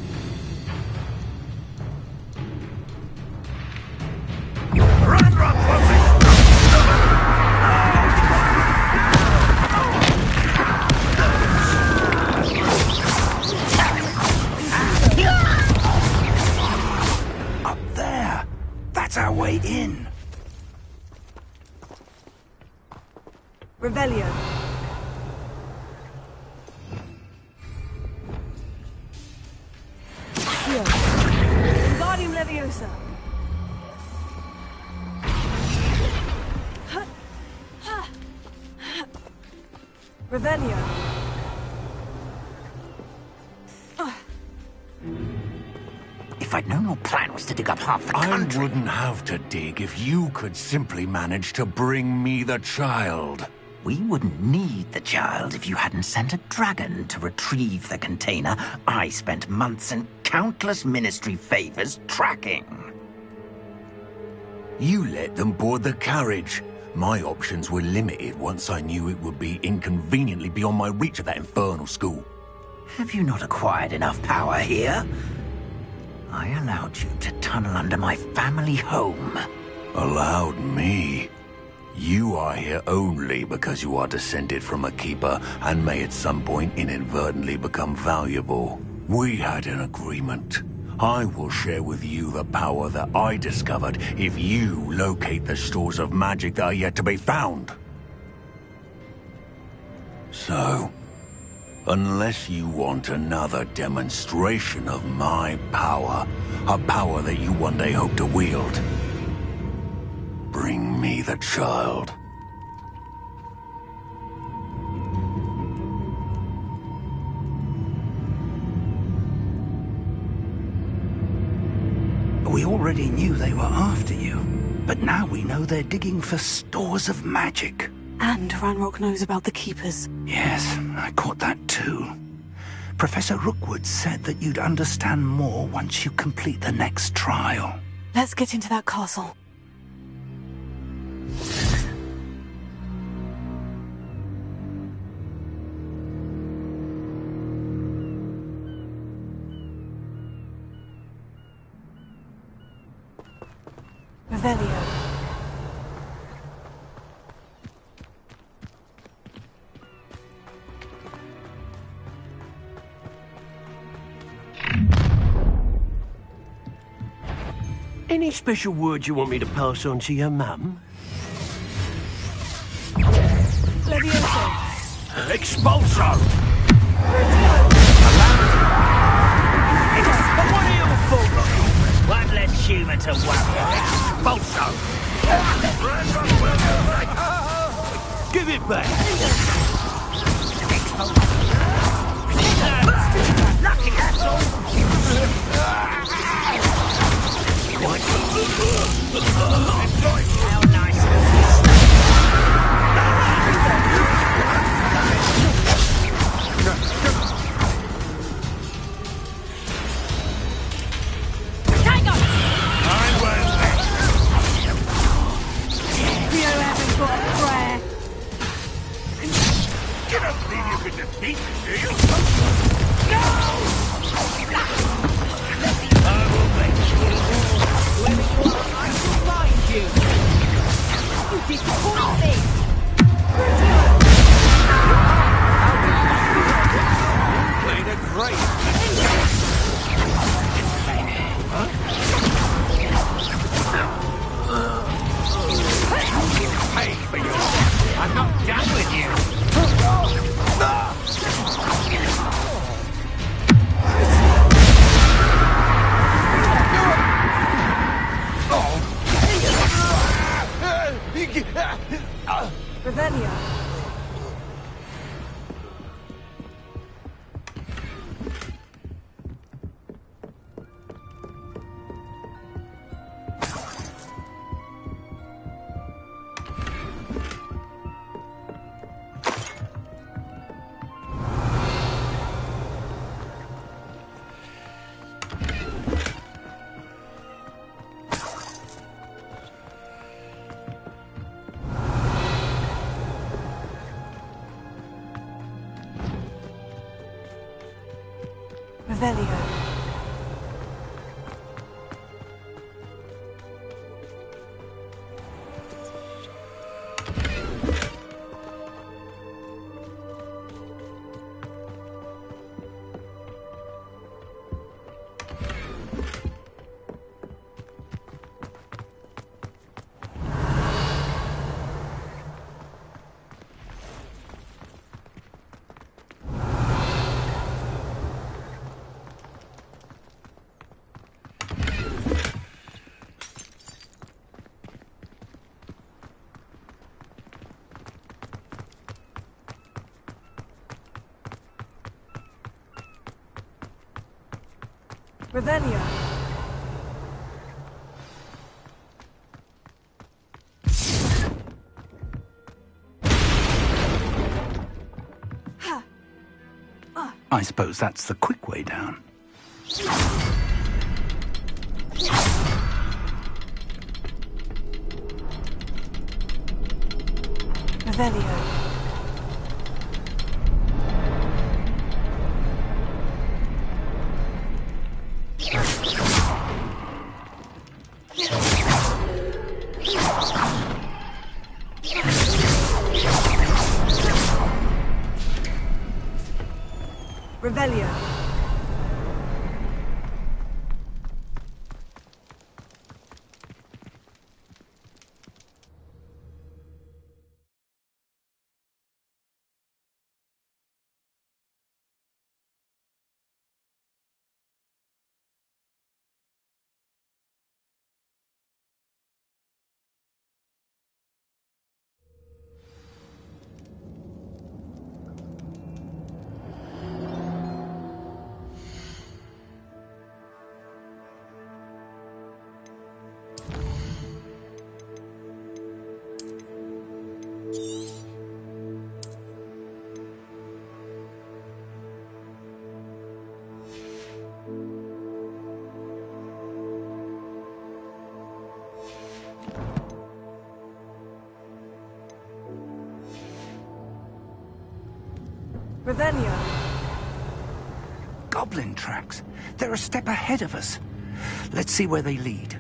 Ranrock wants it! Up there. That's our way in. Revelio. Wingardium Leviosa. Revelio. If I'd known your plan was to dig up half the country... I wouldn't have to dig if you could simply manage to bring me the child. We wouldn't need the child if you hadn't sent a dragon to retrieve the container I spent months and countless ministry favors tracking. You let them board the carriage. My options were limited once I knew it would be inconveniently beyond my reach at that infernal school. Have you not acquired enough power here? I allowed you to tunnel under my family home. Allowed me? You are here only because you are descended from a keeper and may at some point inadvertently become valuable. We had an agreement. I will share with you the power that I discovered if you locate the stores of magic that are yet to be found. So, unless you want another demonstration of my power, a power that you one day hope to wield, bring me the child. We already knew they were after you, but now we know they're digging for stores of magic. And Ranrock knows about the Keepers. Yes, I caught that too. Professor Rookwood said that you'd understand more once you complete the next trial. Let's get into that castle. Revelio. Any special words you want me to pass on to your mum? Levioso. Expulso! What are you for? One less human to worry about. Expulso! Give it back! Lucky, that's all! How nice. Tango! I won't let You haven't got a prayer. you don't believe you can defeat me, do you? No! I will make sure. Wherever you are, I shall find you. You disappoint me. Played a great. Pay for your. I'm not done with you. Revelio. Revelio. Revelio. I suppose that's the quick way down. Revelio. Revelio. Revelio. Goblin tracks. They're a step ahead of us. Let's see where they lead.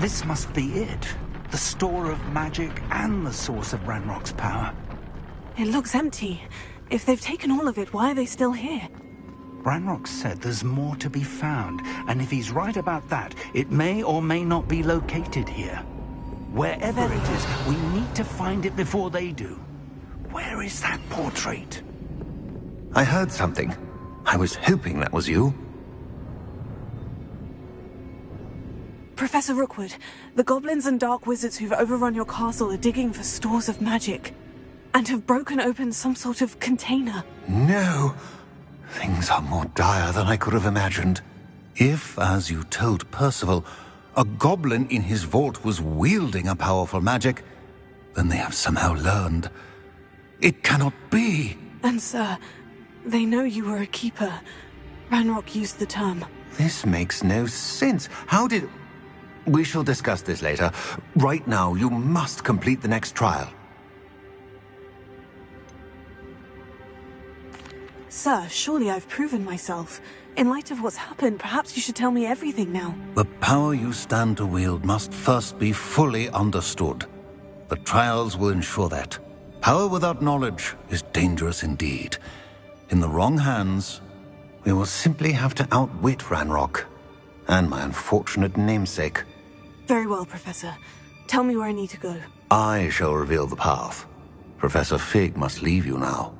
This must be it. The store of magic and the source of Ranrock's power. It looks empty. If they've taken all of it, why are they still here? Ranrock said there's more to be found, and if he's right about that, it may or may not be located here. Wherever it is, we need to find it before they do. Where is that portrait? I heard something. I was hoping that was you. Professor Rookwood, the goblins and dark wizards who've overrun your castle are digging for stores of magic, and have broken open some sort of container. No! Things are more dire than I could have imagined. If, as you told Percival, a goblin in his vault was wielding a powerful magic, then they have somehow learned. It cannot be! And sir, they know you were a keeper. Ranrock used the term. This makes no sense. How did... We shall discuss this later. Right now, you must complete the next trial. Sir, surely I've proven myself. In light of what's happened, perhaps you should tell me everything now. The power you stand to wield must first be fully understood. The trials will ensure that. Power without knowledge is dangerous indeed. In the wrong hands, we will simply have to outwit Ranrock and my unfortunate namesake. Very well, Professor. Tell me where I need to go. I shall reveal the path. Professor Fig must leave you now.